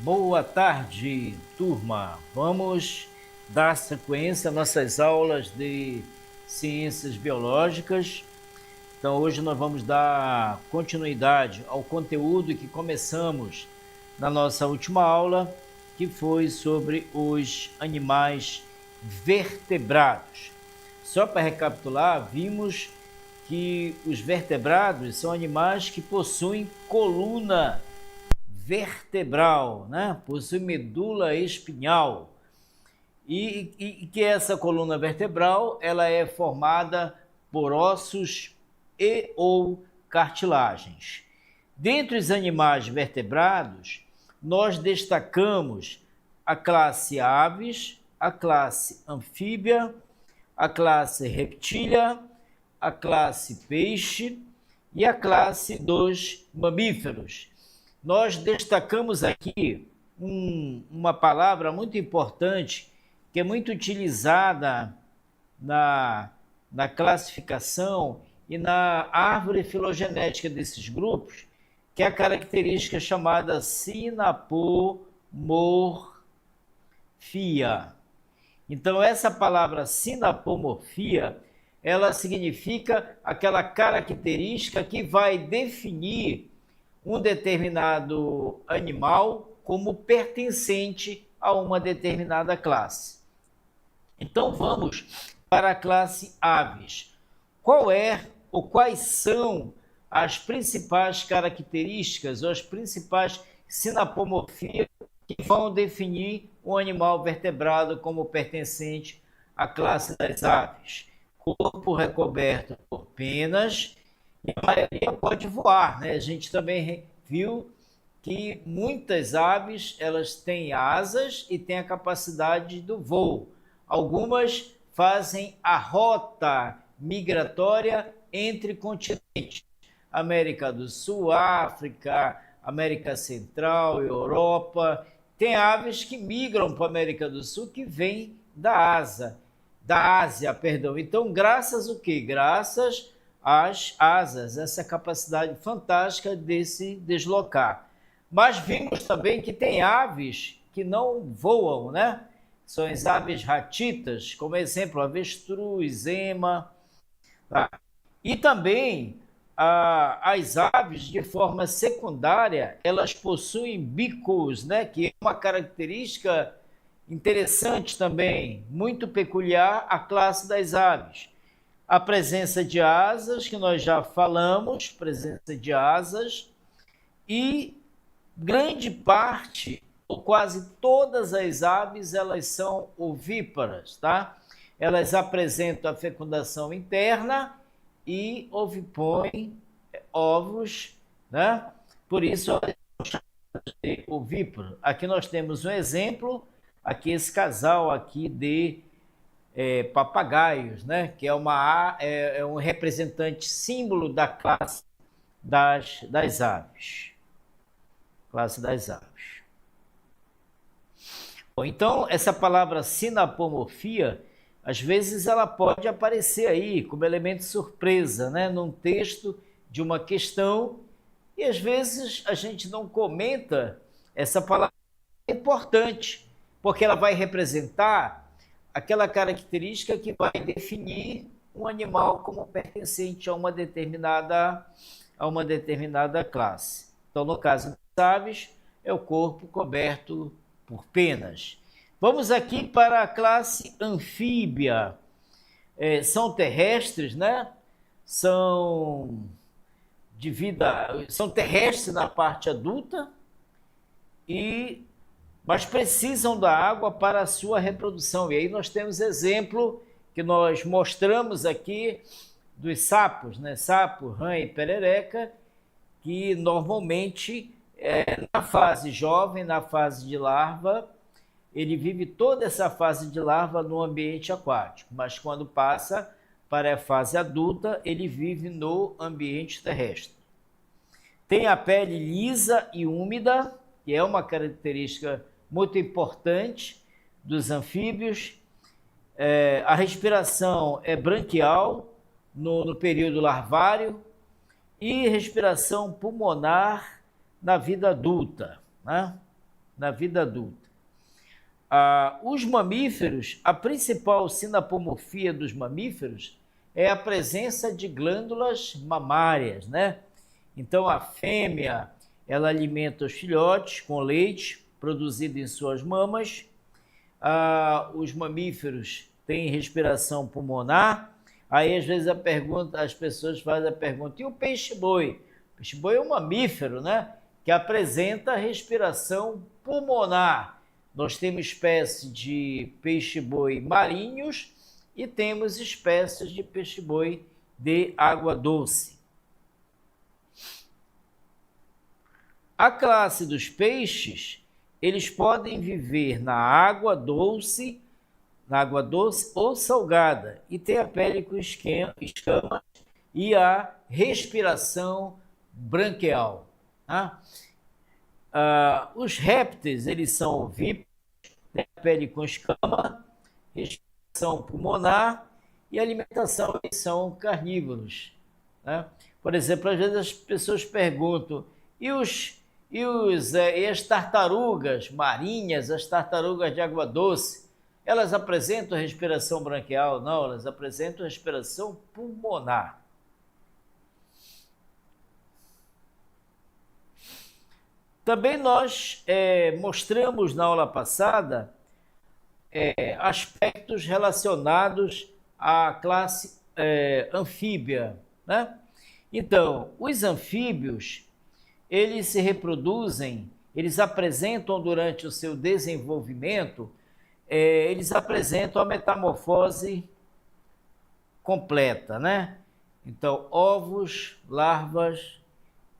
Boa tarde, turma. Vamos dar sequência às nossas aulas de ciências biológicas. Então, hoje nós vamos dar continuidade ao conteúdo que começamos na nossa última aula, que foi sobre os animais vertebrados. Só para recapitular, vimos que os vertebrados são animais que possuem coluna vertebral, né? Possui medula espinhal e que essa coluna vertebral ela é formada por ossos e ou cartilagens. Dentre os animais vertebrados, nós destacamos a classe aves, a classe anfíbia, a classe reptília, a classe peixe e a classe dos mamíferos. Nós destacamos aqui uma palavra muito importante, que é muito utilizada na classificação e na árvore filogenética desses grupos, que é a característica chamada sinapomorfia. Então, essa palavra sinapomorfia, ela significa aquela característica que vai definir um determinado animal como pertencente a uma determinada classe. Então vamos para a classe aves. Qual é ou quais são as principais características ou as principais sinapomorfias que vão definir um animal vertebrado como pertencente à classe das aves? Corpo recoberto por penas, e a maioria pode voar, né? A gente também viu que muitas aves elas têm asas e têm a capacidade do voo. Algumas fazem a rota migratória entre continentes. América do Sul, África, América Central, Europa. Tem aves que migram para a América do Sul que vêm da Ásia, perdão. Então, graças o quê? Graças as asas, essa capacidade fantástica de se deslocar. Mas vimos também que tem aves que não voam, né? São as aves ratitas, como exemplo, avestruz, ema. Tá? E também as aves, de forma secundária, elas possuem bicos, né? Que é uma característica interessante também, muito peculiar à classe das aves. A presença de asas, que nós já falamos, presença de asas, e grande parte, ou quase todas as aves, elas são ovíparas, tá? Elas apresentam a fecundação interna e ovipõem ovos, né? Por isso, elas são chamadas de ovíparo. Aqui nós temos um exemplo, aqui esse casal aqui de papagaios, né? Que é um representante símbolo da classe das aves. Classe das aves. Bom, então, essa palavra sinapomorfia, às vezes ela pode aparecer aí como elemento surpresa, né? Num texto de uma questão, e às vezes a gente não comenta essa palavra importante, porque ela vai representar aquela característica que vai definir um animal como pertencente a uma determinada classe. Então, no caso das aves, é o corpo coberto por penas. Vamos aqui para a classe anfíbia. São terrestres, né? São terrestres na parte adulta, mas precisam da água para a sua reprodução. E aí nós temos exemplo que nós mostramos aqui dos sapos, né? Sapo, rã e perereca, que normalmente, na fase jovem, na fase de larva, ele vive toda essa fase de larva no ambiente aquático, mas quando passa para a fase adulta, ele vive no ambiente terrestre. Tem a pele lisa e úmida, que é uma característica muito importante dos anfíbios. A respiração é branquial no período larvário e respiração pulmonar na vida adulta, né? na vida adulta. Os mamíferos, a principal sinapomorfia dos mamíferos é a presença de glândulas mamárias, né? Então, a fêmea, ela alimenta os filhotes com leite produzido em suas mamas. Os mamíferos têm respiração pulmonar. Aí, às vezes, as pessoas fazem a pergunta, e o peixe-boi? O peixe-boi é um mamífero, né? Que apresenta respiração pulmonar. Nós temos espécies de peixe-boi marinhos e temos espécies de peixe-boi de água doce. A classe dos peixes, eles podem viver na água doce ou salgada e ter a pele com escamas e a respiração branquial. Tá? Os répteis, eles são ovíparos, têm a pele com escama, respiração pulmonar e alimentação, eles são carnívoros. Né? Por exemplo, às vezes as pessoas perguntam, e as tartarugas marinhas, as tartarugas de água doce, elas apresentam respiração branquial? Não, elas apresentam respiração pulmonar. Também nós mostramos na aula passada aspectos relacionados à classe anfíbia, né? Então, os anfíbios, eles se reproduzem, eles apresentam durante o seu desenvolvimento, eles apresentam a metamorfose completa, né? Então, ovos, larvas,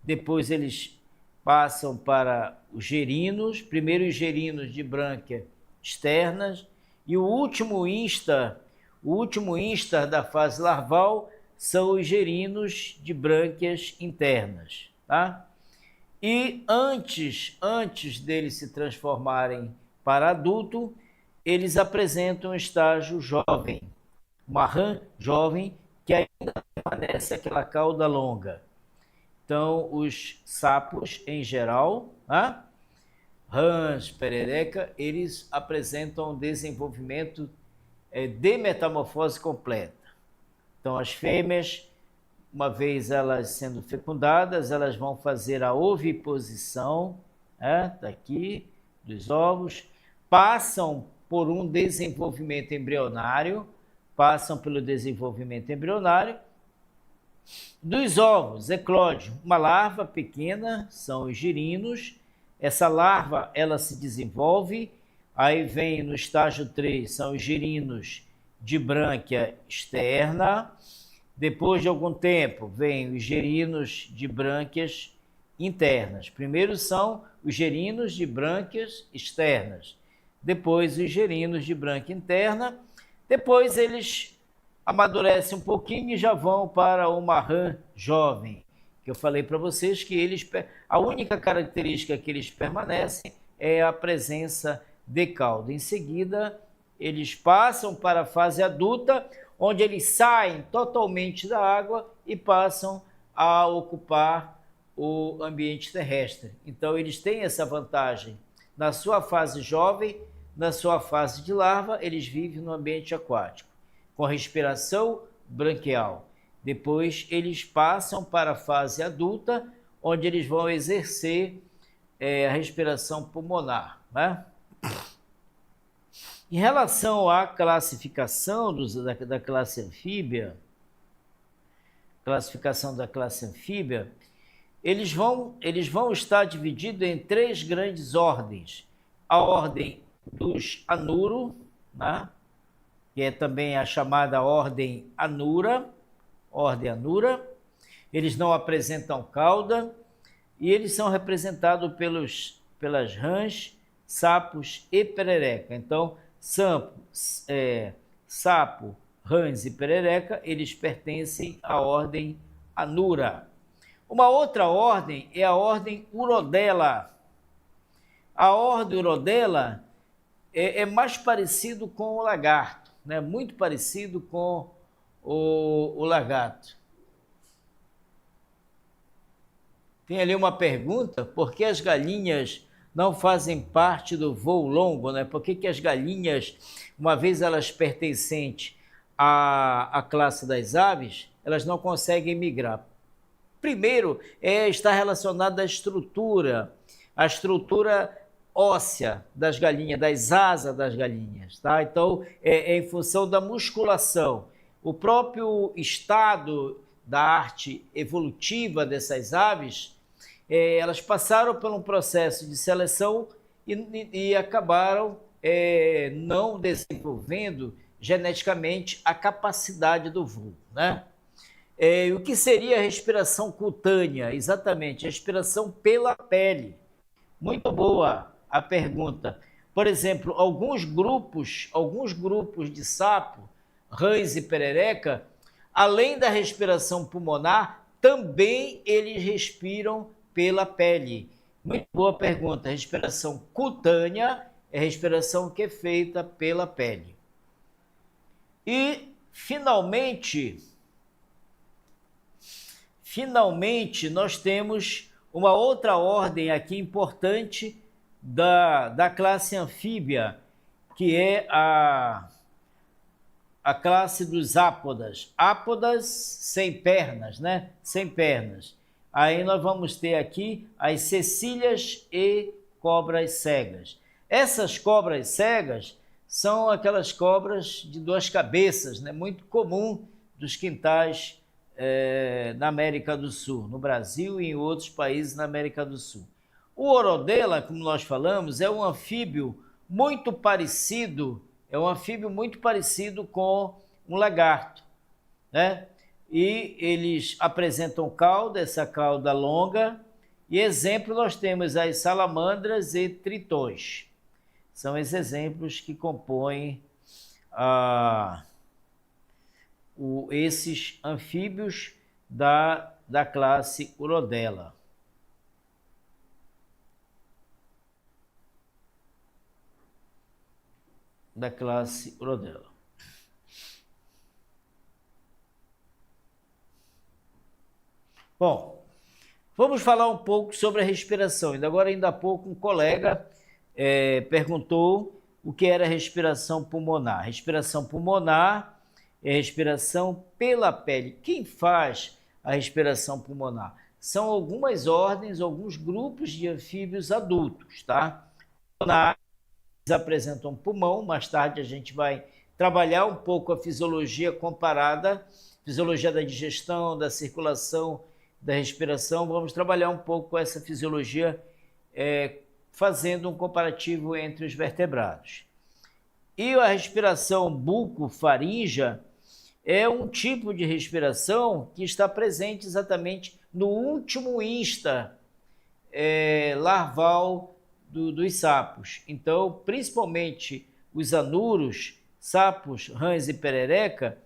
depois eles passam para os gerinos, primeiro os gerinos de brânquia externas, e o último instar da fase larval são os gerinos de brânquias internas, tá? E antes deles se transformarem para adulto, eles apresentam um estágio jovem, uma rã jovem que ainda permanece aquela cauda longa. Então, os sapos, em geral, rãs, perereca, eles apresentam um desenvolvimento de metamorfose completa. Então, as fêmeas, uma vez elas sendo fecundadas, elas vão fazer a oviposição, daqui, dos ovos, passam por um desenvolvimento embrionário, dos ovos, eclode uma larva pequena, são os girinos. Essa larva, ela se desenvolve, aí vem no estágio 3, são os girinos de brânquia externa. Depois de algum tempo, vem os gerinos de brânquias internas. Primeiro são os gerinos de brânquias externas, depois os gerinos de brânquia interna, depois eles amadurecem um pouquinho e já vão para uma rã jovem, que eu falei para vocês que a única característica que eles permanecem é a presença de cauda. Em seguida, eles passam para a fase adulta, onde eles saem totalmente da água e passam a ocupar o ambiente terrestre. Então, eles têm essa vantagem. Na sua fase jovem, na sua fase de larva, eles vivem no ambiente aquático, com respiração branquial. Depois, eles passam para a fase adulta, onde eles vão exercer a respiração pulmonar, né? Em relação à classificação da classe anfíbia, eles vão estar divididos em 3 grandes ordens. A ordem dos anuro, né? Que é também a chamada ordem Anura, eles não apresentam cauda e eles são representados pelas rãs, sapos e perereca. Então, sapo, rãs e perereca, eles pertencem à ordem Anura. Uma outra ordem é a ordem Urodela. A ordem Urodela é mais parecido com o lagarto, né? Muito parecido com o lagarto. Tem ali uma pergunta: por que as galinhas não fazem parte do voo longo, né? Por que as galinhas, uma vez elas pertencentes à classe das aves, elas não conseguem migrar? Primeiro, está relacionado à estrutura óssea das galinhas, das asas das galinhas, tá? Então, é em função da musculação. O próprio estado da arte evolutiva dessas aves, elas passaram por um processo de seleção e acabaram não desenvolvendo geneticamente a capacidade do voo, né? O que seria a respiração cutânea? Exatamente, a respiração pela pele. Muito boa a pergunta. Por exemplo, alguns grupos de sapo, rãs e perereca, além da respiração pulmonar, também eles respiram pela pele. Muito boa pergunta. Respiração cutânea é a respiração que é feita pela pele. E, finalmente, nós temos uma outra ordem aqui importante da classe anfíbia, que é a classe dos ápodas. Ápodas sem pernas, né? Sem pernas. Aí nós vamos ter aqui as cecílias e cobras cegas. Essas cobras cegas são aquelas cobras de duas cabeças, né? Muito comum dos quintais na América do Sul, no Brasil e em outros países na América do Sul. O Orodela, como nós falamos, é um anfíbio muito parecido, com um lagarto, né? E eles apresentam cauda, essa cauda longa, e exemplo nós temos as salamandras e tritões. São esses exemplos que compõem esses anfíbios da classe Urodela. Da classe Urodela. Bom, vamos falar um pouco sobre a respiração. Ainda há pouco um colega perguntou o que era respiração pulmonar. Respiração pulmonar é respiração pela pele. Quem faz a respiração pulmonar? São algumas ordens, alguns grupos de anfíbios adultos, tá? Eles apresentam pulmão, mais tarde a gente vai trabalhar um pouco a fisiologia comparada, fisiologia da digestão, da circulação, da respiração, vamos trabalhar um pouco essa fisiologia fazendo um comparativo entre os vertebrados. E a respiração bucofaríngea é um tipo de respiração que está presente exatamente no último insta larval dos sapos. Então, principalmente os anuros, sapos, rãs e perereca,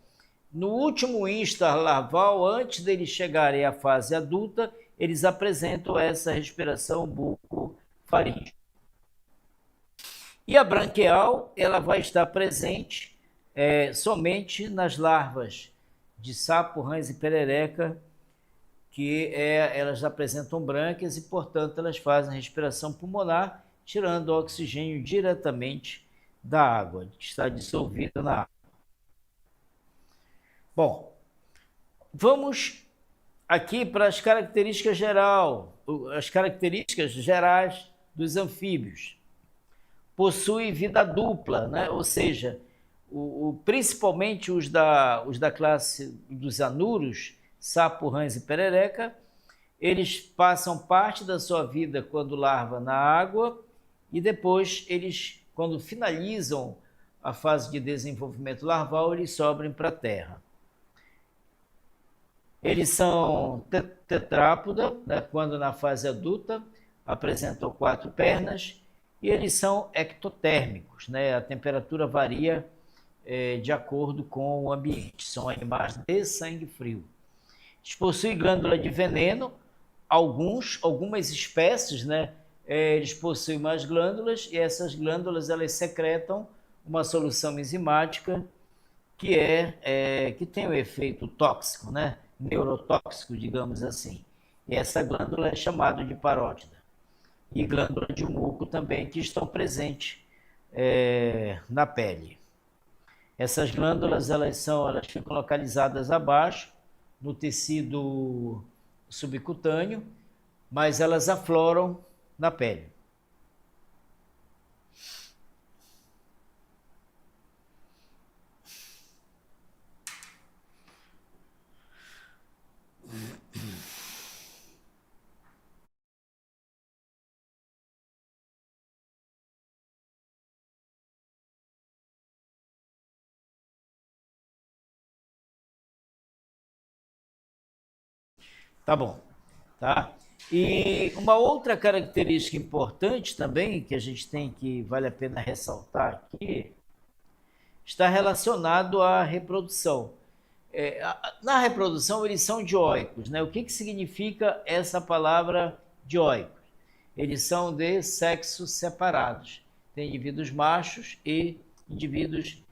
no último insta larval, antes deles chegarem à fase adulta, eles apresentam essa respiração bucofaríngea. E a branquial, ela vai estar presente somente nas larvas de sapo, rãs e perereca, que elas apresentam brânquias e, portanto, elas fazem respiração pulmonar, tirando o oxigênio diretamente da água, que está dissolvida na água. Bom, vamos aqui para as características gerais dos anfíbios. Possui vida dupla, né? Ou seja, principalmente os da classe dos anuros, sapo, rãs e perereca, eles passam parte da sua vida quando larva na água e depois eles, quando finalizam a fase de desenvolvimento larval, eles sobem para a terra. Eles são tetrápoda, né, quando na fase adulta apresentam 4 pernas, e eles são ectotérmicos, né? A temperatura varia de acordo com o ambiente, são animais de sangue frio. Eles possuem glândula de veneno, algumas espécies, né? Eles possuem mais glândulas, e essas glândulas elas secretam uma solução enzimática que tem um efeito tóxico, né? Neurotóxico, digamos assim. E essa glândula é chamada de parótida. e glândula de muco também, que estão presentes na pele. Essas glândulas, elas ficam localizadas abaixo, no tecido subcutâneo, mas elas afloram na pele. Tá bom, tá? E uma outra característica importante também, que a gente tem que vale a pena ressaltar aqui, está relacionado à reprodução. Na reprodução, eles são dioicos, né? O que significa essa palavra dioicos? Eles são de sexos separados. Tem indivíduos machos e indivíduos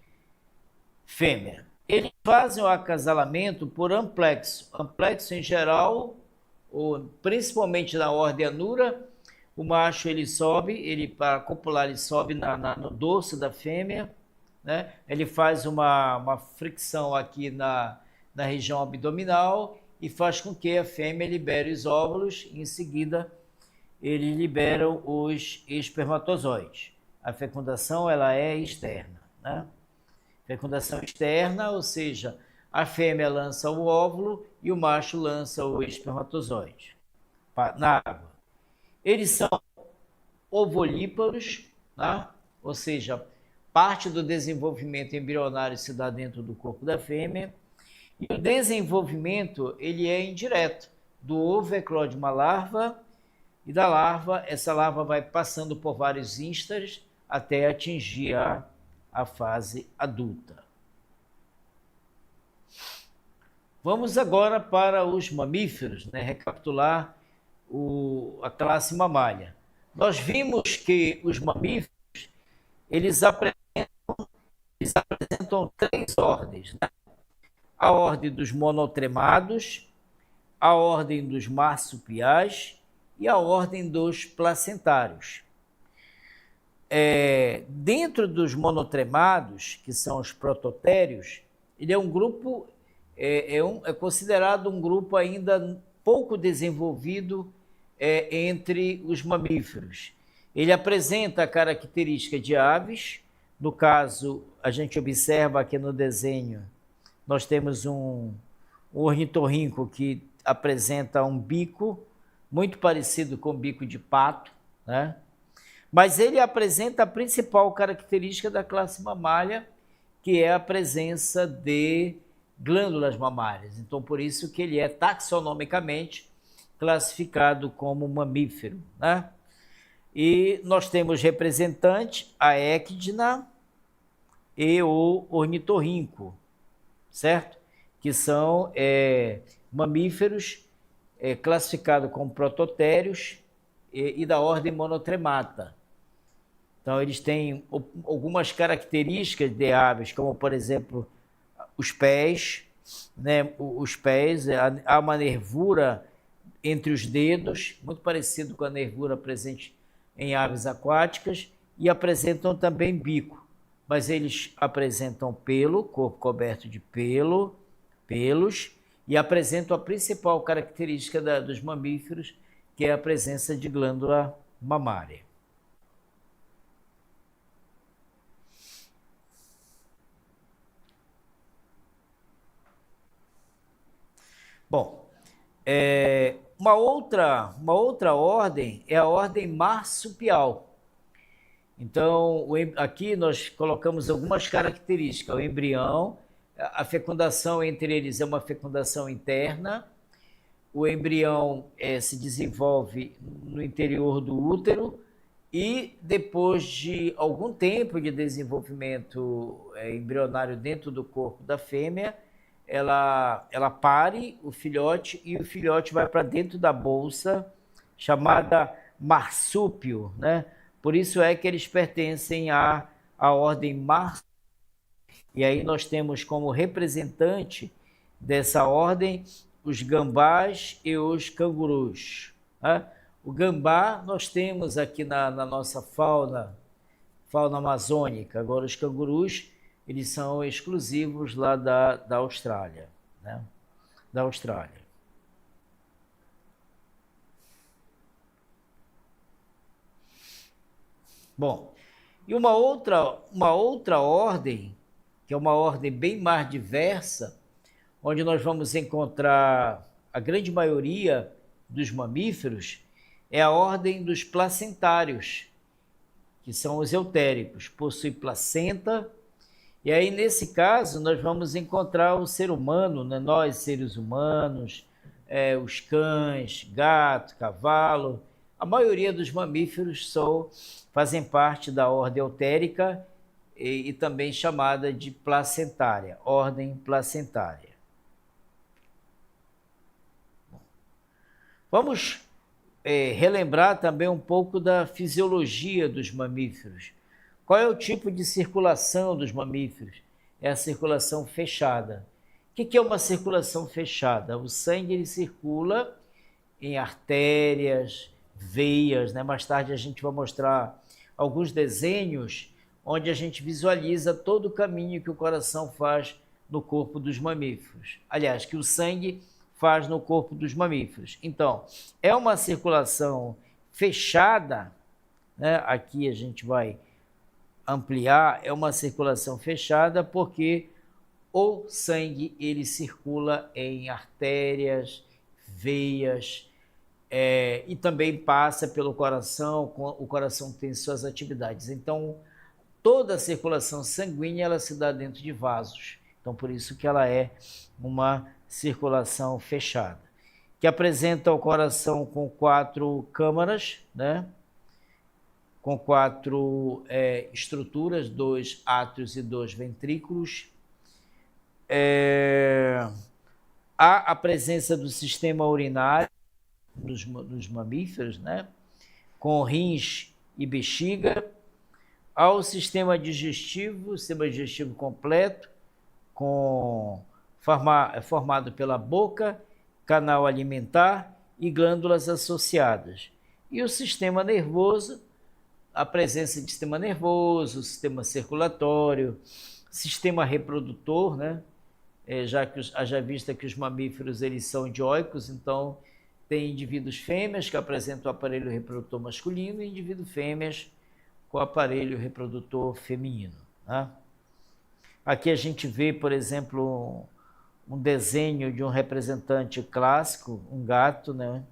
fêmea. Eles fazem o acasalamento por amplexo. Amplexo, em geral, principalmente na ordem anura, o macho ele sobe, para copular, ele sobe no dorso da fêmea, né? Ele faz uma fricção aqui na região abdominal e faz com que a fêmea libere os óvulos e em seguida eles liberam os espermatozoides. A fecundação ela é externa, né? Fecundação externa, ou seja, a fêmea lança o óvulo e o macho lança o espermatozoide na água. Eles são ovolíparos, né? Ou seja, parte do desenvolvimento embrionário se dá dentro do corpo da fêmea, e o desenvolvimento ele é indireto. Do ovo eclode uma larva, e da larva, essa larva vai passando por vários instares até atingir a fase adulta. Vamos agora para os mamíferos, né? Recapitular a classe mamália. Nós vimos que os mamíferos eles apresentam três ordens, né? A ordem dos monotremados, a ordem dos marsupiais e a ordem dos placentários. Dentro dos monotremados, que são os prototérios, ele é um grupo, é considerado um grupo ainda pouco desenvolvido entre os mamíferos. Ele apresenta a característica de aves. No caso, a gente observa aqui no desenho, nós temos um ornitorrinco que apresenta um bico muito parecido com o bico de pato, né? Mas ele apresenta a principal característica da classe mamália, que é a presença de glândulas mamárias. Então, por isso que ele é taxonomicamente classificado como mamífero, né? E nós temos representante, a equidna e o ornitorrinco, certo? Que são mamíferos classificados como prototérios e da ordem monotremata. Então, eles têm algumas características de aves, como, por exemplo, os pés, né? Os pés, há uma nervura entre os dedos, muito parecido com a nervura presente em aves aquáticas, e apresentam também bico, mas eles apresentam pelo, corpo coberto de pelos, e apresentam a principal característica dos mamíferos, que é a presença de glândula mamária. Bom, uma outra ordem é a ordem marsupial. Então, aqui nós colocamos algumas características. O embrião, a fecundação entre eles é uma fecundação interna. O embrião se desenvolve no interior do útero e depois de algum tempo de desenvolvimento embrionário dentro do corpo da fêmea, ela pare o filhote e o filhote vai para dentro da bolsa chamada marsúpio, né? Por isso é que eles pertencem à ordem marsúpio. E aí nós temos como representante dessa ordem os gambás e os cangurus, né? O gambá nós temos aqui na nossa fauna amazônica. Agora, os cangurus, eles são exclusivos lá da Austrália, né? Da Austrália. Bom, e uma outra ordem, que é uma ordem bem mais diversa, onde nós vamos encontrar a grande maioria dos mamíferos, é a ordem dos placentários, que são os eutéricos, possui placenta, e aí nesse caso nós vamos encontrar o ser humano, né? Nós seres humanos, os cães, gato, cavalo, a maioria dos mamíferos fazem parte da ordem eutérica e também chamada de placentária, ordem placentária. Vamos relembrar também um pouco da fisiologia dos mamíferos. Qual é o tipo de circulação dos mamíferos? É a circulação fechada. O que é uma circulação fechada? O sangue ele circula em artérias, veias, né? Mais tarde a gente vai mostrar alguns desenhos onde a gente visualiza todo o caminho que o coração faz no corpo dos mamíferos. Aliás, que o sangue faz no corpo dos mamíferos. Então, é uma circulação fechada, né? Aqui a gente vai ampliar, é uma circulação fechada porque o sangue ele circula em artérias, veias, e também passa pelo coração, o coração tem suas atividades. Então, toda a circulação sanguínea ela se dá dentro de vasos. Então, por isso que ela é uma circulação fechada, que apresenta o coração com 4 câmaras, né? Com 4 estruturas, 2 átrios e 2 ventrículos. Há a presença do sistema urinário dos mamíferos, né? Com rins e bexiga. Há o sistema digestivo completo, formado pela boca, canal alimentar e glândulas associadas. E o sistema nervoso, a presença de sistema nervoso, sistema circulatório, sistema reprodutor, né? Haja vista que os mamíferos eles são dioicos, então tem indivíduos fêmeas que apresentam o aparelho reprodutor masculino e indivíduos fêmeas com o aparelho reprodutor feminino, né? Aqui a gente vê, por exemplo, um desenho de um representante clássico, um gato, né?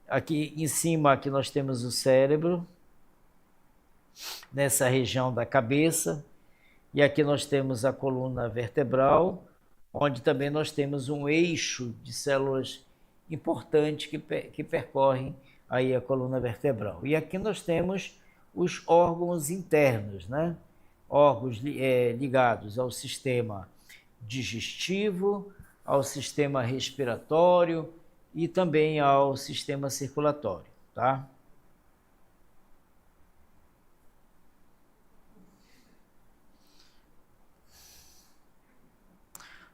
Aqui em cima aqui nós temos o cérebro, nessa região da cabeça, e aqui nós temos a coluna vertebral, onde também nós temos um eixo de células importante que percorrem aí a coluna vertebral. E aqui nós temos os órgãos internos, né? Órgãos ligados ao sistema digestivo, ao sistema respiratório e também ao sistema circulatório, tá?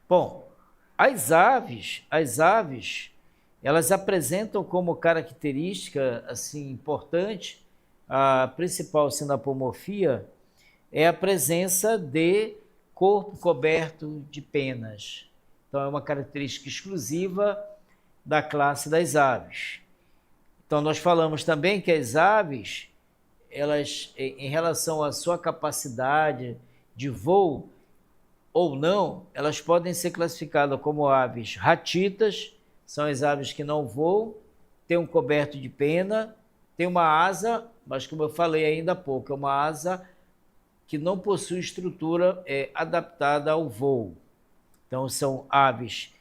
Bom, as aves, elas apresentam como característica assim importante, a principal sinapomorfia é a presença de corpo coberto de penas. Então é uma característica exclusiva da classe das aves. Então nós falamos também que as aves, elas, em relação à sua capacidade de voo ou não, elas podem ser classificadas como aves ratitas, são as aves que não voam, têm um coberto de pena, tem uma asa, mas como eu falei ainda há pouco, é uma asa que não possui estrutura adaptada ao voo. Então são aves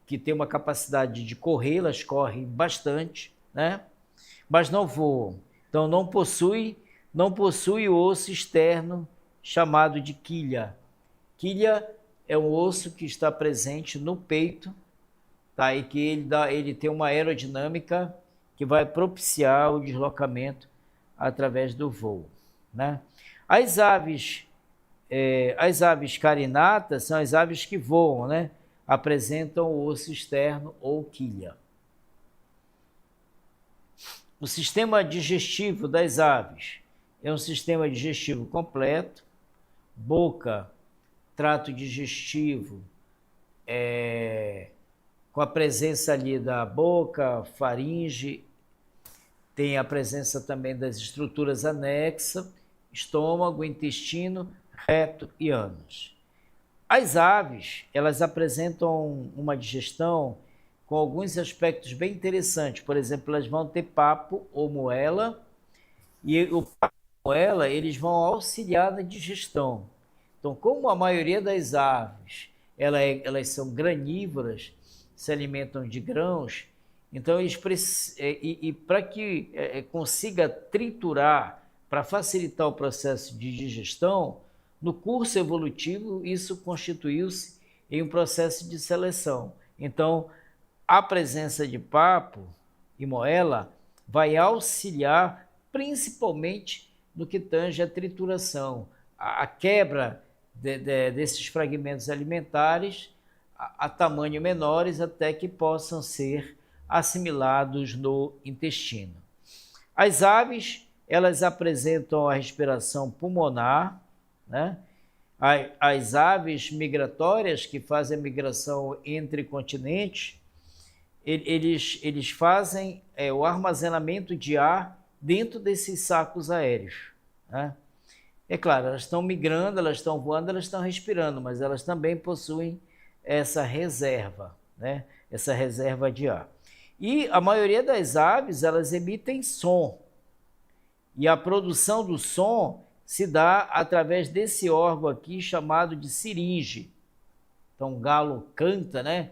que têm uma capacidade de correr, elas correm bastante, né? Mas não voam. Então não possui o osso externo chamado de quilha. Quilha é um osso que está presente no peito, tá? E que ele tem uma aerodinâmica que vai propiciar o deslocamento através do voo, né? As aves carinatas são as aves que voam, né? Apresentam o osso externo ou quilha. O sistema digestivo das aves é um sistema digestivo completo, boca, trato digestivo, com a presença ali da boca, faringe, tem a presença também das estruturas anexas, estômago, intestino, reto e ânus. As aves, elas apresentam uma digestão com alguns aspectos bem interessantes. Por exemplo, elas vão ter papo ou moela, e o papo ou moela, eles vão auxiliar na digestão. Então, como a maioria das aves, elas são granívoras, se alimentam de grãos, então eles para que consiga triturar, para facilitar o processo de digestão, no curso evolutivo, isso constituiu-se em um processo de seleção. Então, a presença de papo e moela vai auxiliar principalmente no que tange a trituração, a quebra desses fragmentos alimentares a tamanho menores até que possam ser assimilados no intestino. As aves, elas apresentam a respiração pulmonar, né? As aves migratórias que fazem a migração entre continentes, eles fazem o armazenamento de ar dentro desses sacos aéreos, né? É claro, elas estão migrando, elas estão voando, elas estão respirando, mas elas também possuem essa reserva, né? Essa reserva de ar. E a maioria das aves, elas emitem som. E a produção do som se dá através desse órgão aqui chamado de siringe. Então o galo canta, né?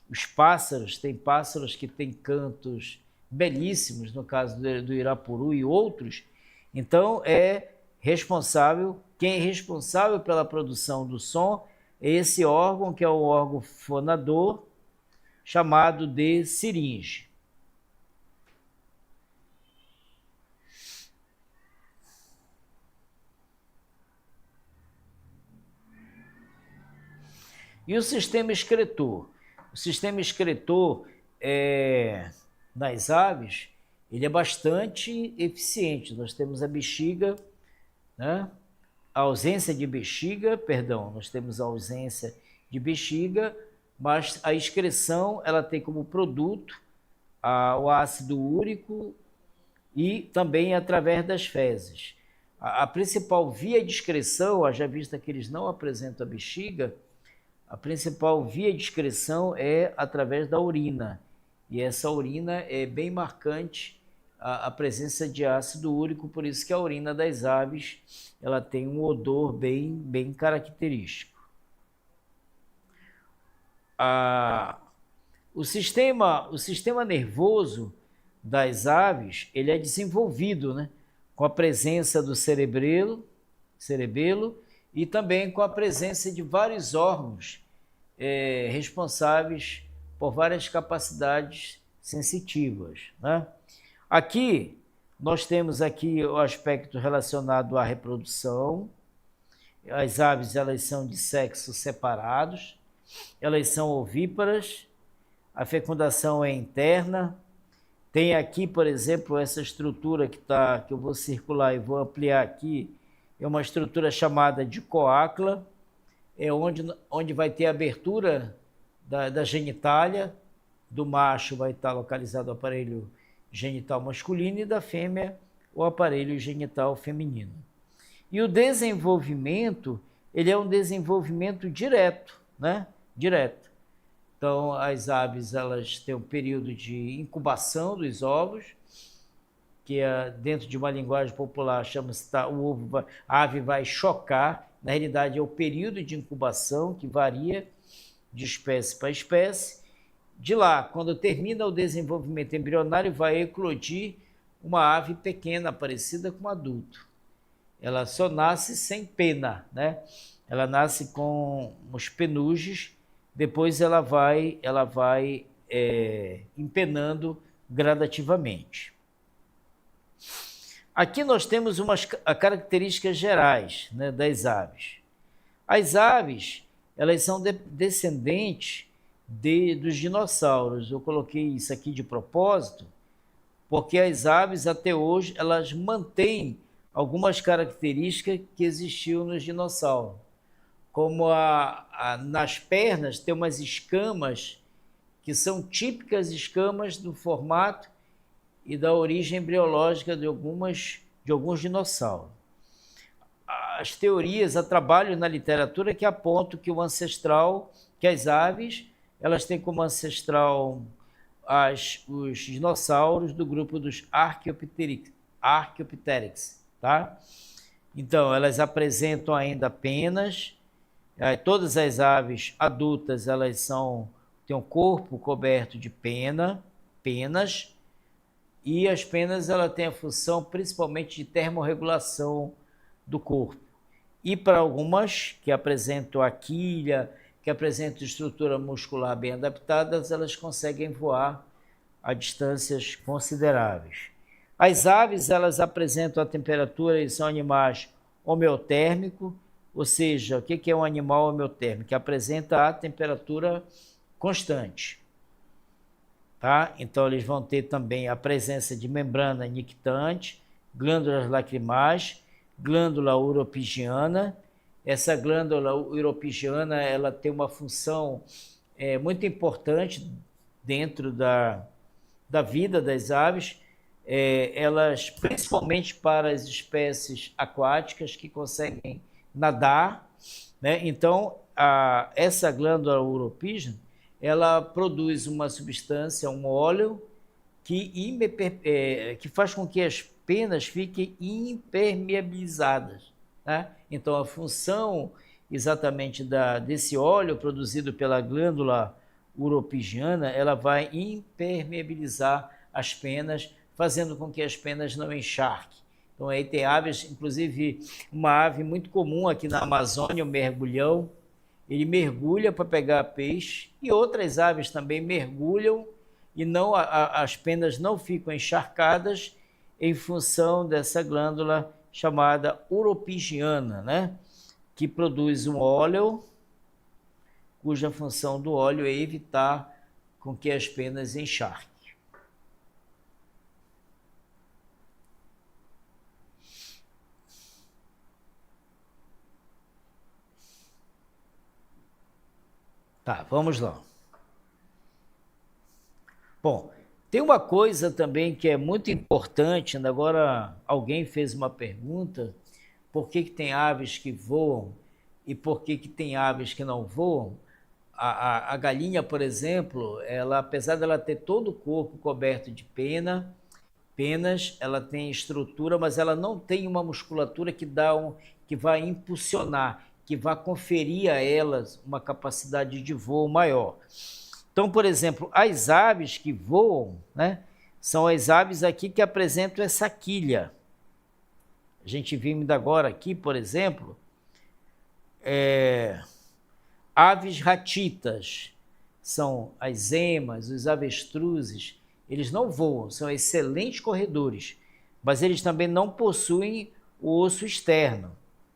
Os pássaros, tem pássaros que têm cantos belíssimos, no caso do irapuru e outros. Então quem é responsável pela produção do som é esse órgão, que é o órgão fonador, chamado de siringe. E o sistema excretor? O sistema excretor nas aves, ele é bastante eficiente. Nós temos a bexiga, né? A ausência de bexiga, nós temos a ausência de bexiga, mas a excreção, ela tem como produto o ácido úrico e também através das fezes. A principal via de excreção, haja vista que eles não apresentam a bexiga, a principal via de excreção é através da urina. E essa urina é bem marcante a presença de ácido úrico, por isso que a urina das aves ela tem um odor bem característico. O sistema nervoso das aves, ele é desenvolvido, né, com a presença do cerebelo e também com a presença de vários órgãos responsáveis por várias capacidades sensitivas, né? Aqui, nós temos aqui o aspecto relacionado à reprodução. As aves, elas são de sexos separados, elas são ovíparas, a fecundação é interna. Tem aqui, por exemplo, essa estrutura que eu vou circular e vou ampliar aqui, é uma estrutura chamada de coácula, é onde vai ter a abertura da genitália, do macho vai estar localizado o aparelho genital masculino e da fêmea o aparelho genital feminino. E o desenvolvimento, ele é um desenvolvimento direto, né? Direto. Então, as aves, elas têm um período de incubação dos ovos, que dentro de uma linguagem popular chama-se a ave vai chocar. Na realidade, é o período de incubação que varia de espécie para espécie. De lá, quando termina o desenvolvimento embrionário, vai eclodir uma ave pequena, parecida com um adulto. Ela só nasce sem pena, né? Ela nasce com os penugem, depois ela vai empenando gradativamente. Aqui nós temos umas características gerais, né, das aves. As aves, elas são dos dinossauros. Eu coloquei isso aqui de propósito, porque as aves, até hoje, elas mantêm algumas características que existiam nos dinossauros, como nas pernas tem umas escamas que são típicas escamas do formato e da origem embriológica de alguns dinossauros. As teorias, há trabalho na literatura que apontam que o ancestral, que as aves, elas têm como ancestral os dinossauros do grupo dos Archaeopteryx, tá? Então, elas apresentam ainda penas. Todas as aves adultas, elas têm um corpo coberto de penas, e as penas ela têm a função principalmente de termorregulação do corpo. E para algumas que apresentam a quilha, que apresentam estrutura muscular bem adaptadas, elas conseguem voar a distâncias consideráveis. As aves, elas apresentam a temperatura e são animais homeotérmicos, ou seja, o que é um animal homeotérmico? Que apresenta a temperatura constante. Tá? Então, eles vão ter também a presença de membrana nictante, glândulas lacrimais, glândula uropigiana. Essa glândula uropigiana ela tem uma função muito importante dentro da vida das aves, elas, principalmente para as espécies aquáticas que conseguem nadar, né? Então, essa glândula uropígena, ela produz uma substância, um óleo, que faz com que as penas fiquem impermeabilizadas, né? Então, a função exatamente desse óleo produzido pela glândula uropigiana, ela vai impermeabilizar as penas, fazendo com que as penas não encharquem. Então, aí tem aves, inclusive uma ave muito comum aqui na Amazônia, o mergulhão, ele mergulha para pegar peixe, e outras aves também mergulham e as penas não ficam encharcadas em função dessa glândula chamada uropigiana, né? Que produz um óleo, cuja função do óleo é evitar com que as penas encharquem. Tá, vamos lá. Bom, tem uma coisa também que é muito importante, agora alguém fez uma pergunta, por que tem aves que voam e por que tem aves que não voam? A galinha, por exemplo, ela, apesar dela ter todo o corpo coberto de penas, ela tem estrutura, mas ela não tem uma musculatura que vai impulsionar, que vai conferir a elas uma capacidade de voo maior. Então, por exemplo, as aves que voam, né, são as aves aqui que apresentam essa quilha. A gente viu ainda agora aqui, por exemplo, aves ratitas, são as emas, os avestruzes, eles não voam, são excelentes corredores, mas eles também não possuem o osso externo,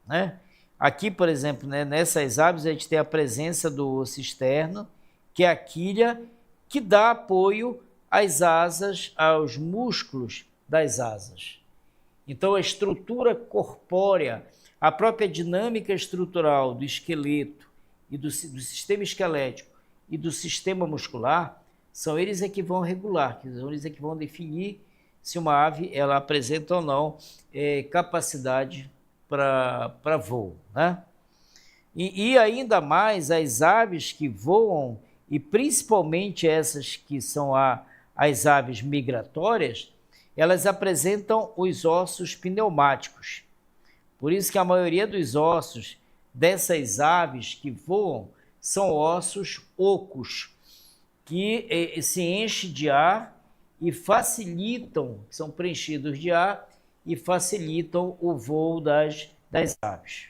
né? Aqui, por exemplo, né, nessas aves a gente tem a presença do osso externo, que é a quilha, que dá apoio às asas, aos músculos das asas. Então, a estrutura corpórea, a própria dinâmica estrutural do esqueleto e do sistema esquelético e do sistema muscular, são eles que vão regular, são eles que vão definir se uma ave ela apresenta ou não capacidade para voo, né? E ainda mais as aves que voam, e principalmente essas que são as aves migratórias, elas apresentam os ossos pneumáticos. Por isso que a maioria dos ossos dessas aves que voam são ossos ocos, que se enchem de ar e facilitam, são preenchidos de ar e facilitam o voo das aves.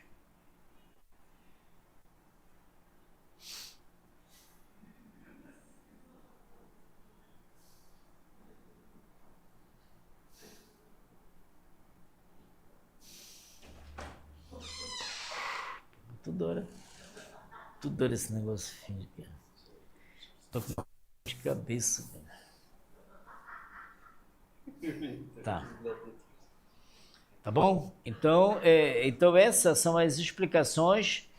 Tudo dor esse negócio fim, cara. Tô com dor de cabeça, cara. Tá. Tá bom? Então, essas são as explicações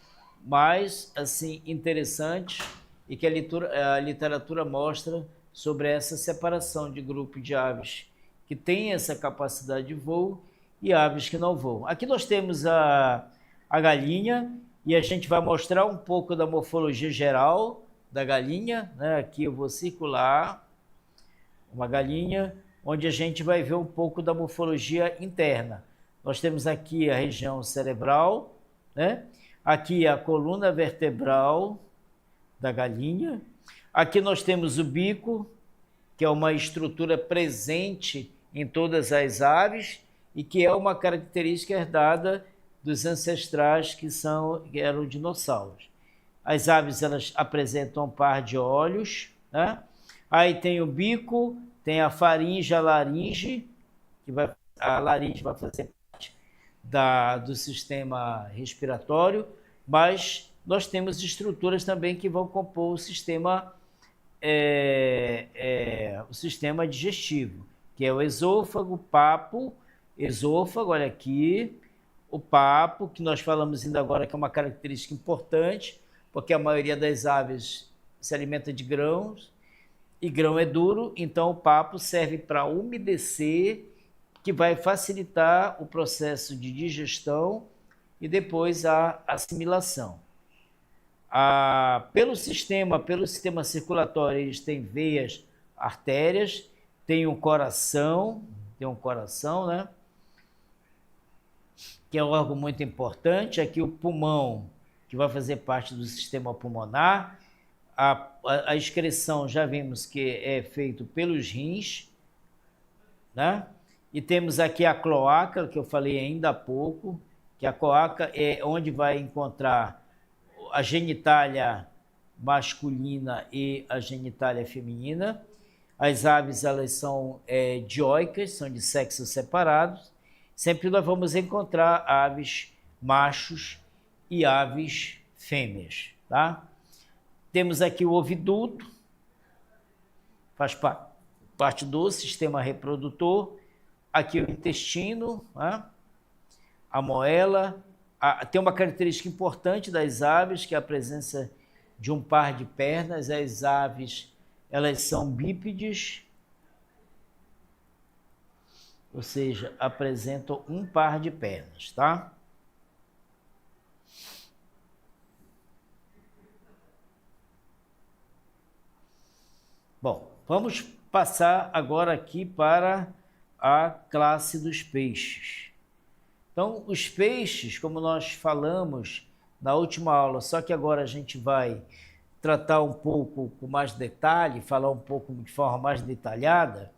mais assim interessantes e que a literatura mostra sobre essa separação de grupo de aves que tem essa capacidade de voo e aves que não voam. Aqui nós temos a galinha e a gente vai mostrar um pouco da morfologia geral da galinha, né? Aqui eu vou circular uma galinha, onde a gente vai ver um pouco da morfologia interna. Nós temos aqui a região cerebral, né? Aqui a coluna vertebral da galinha. Aqui nós temos o bico, que é uma estrutura presente em todas as aves e que é uma característica herdada dos ancestrais que eram dinossauros. As aves elas apresentam um par de olhos, né? Aí tem o bico, tem a faringe, a laringe, a laringe vai fazer parte do sistema respiratório, mas nós temos estruturas também que vão compor o sistema digestivo, que é o esôfago, papo, esôfago, olha aqui, o papo, que nós falamos ainda agora que é uma característica importante, porque a maioria das aves se alimenta de grãos, e grão é duro, então o papo serve para umedecer, que vai facilitar o processo de digestão e depois a assimilação. Pelo sistema circulatório, eles têm veias, artérias, tem um coração, né? Que é um órgão muito importante. Aqui o pulmão, que vai fazer parte do sistema pulmonar. A excreção, já vimos que é feito pelos rins, né? E temos aqui a cloaca, que eu falei ainda há pouco, que a cloaca é onde vai encontrar a genitália masculina e a genitália feminina. As aves, elas são dioicas, são de sexos separados. Sempre nós vamos encontrar aves machos e aves fêmeas, tá? Temos aqui o oviduto, faz parte do sistema reprodutor. Aqui o intestino, né? A moela. Tem uma característica importante das aves, que é a presença de um par de pernas. As aves, elas são bípedes, ou seja, apresentam um par de pernas, tá? Bom, vamos passar agora aqui para a classe dos peixes. Então, os peixes, como nós falamos na última aula, só que agora a gente vai tratar um pouco com mais detalhe, falar um pouco de forma mais detalhada.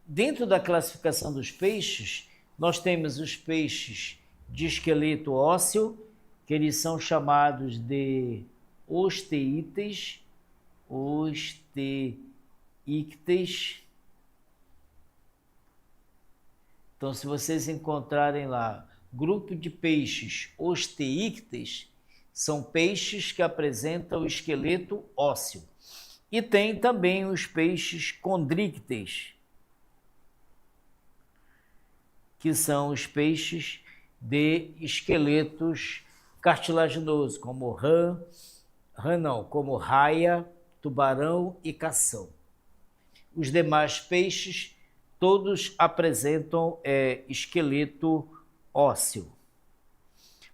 Dentro da classificação dos peixes, nós temos os peixes de esqueleto ósseo, que eles são chamados de osteítes, Então, se vocês encontrarem lá grupo de peixes osteíctes, são peixes que apresentam o esqueleto ósseo. E tem também os peixes condríctes, que são os peixes de esqueletos cartilaginosos, como como raia, tubarão e cação. Os demais peixes, todos apresentam esqueleto ósseo.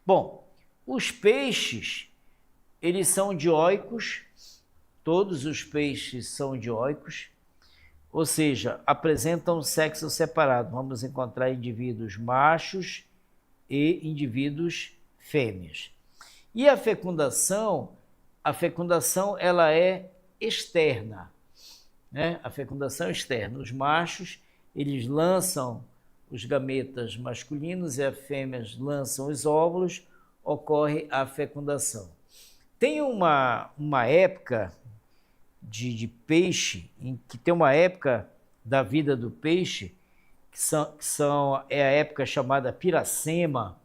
Bom, os peixes, eles são dioicos, todos os peixes são dioicos, ou seja, apresentam sexo separado. Vamos encontrar indivíduos machos e indivíduos fêmeas. E a fecundação ela é externa, né? A fecundação é externa. Os machos, eles lançam os gametas masculinos e as fêmeas lançam os óvulos, ocorre a fecundação. Tem uma época de peixe, em que tem uma época da vida do peixe, é a época chamada Piracema.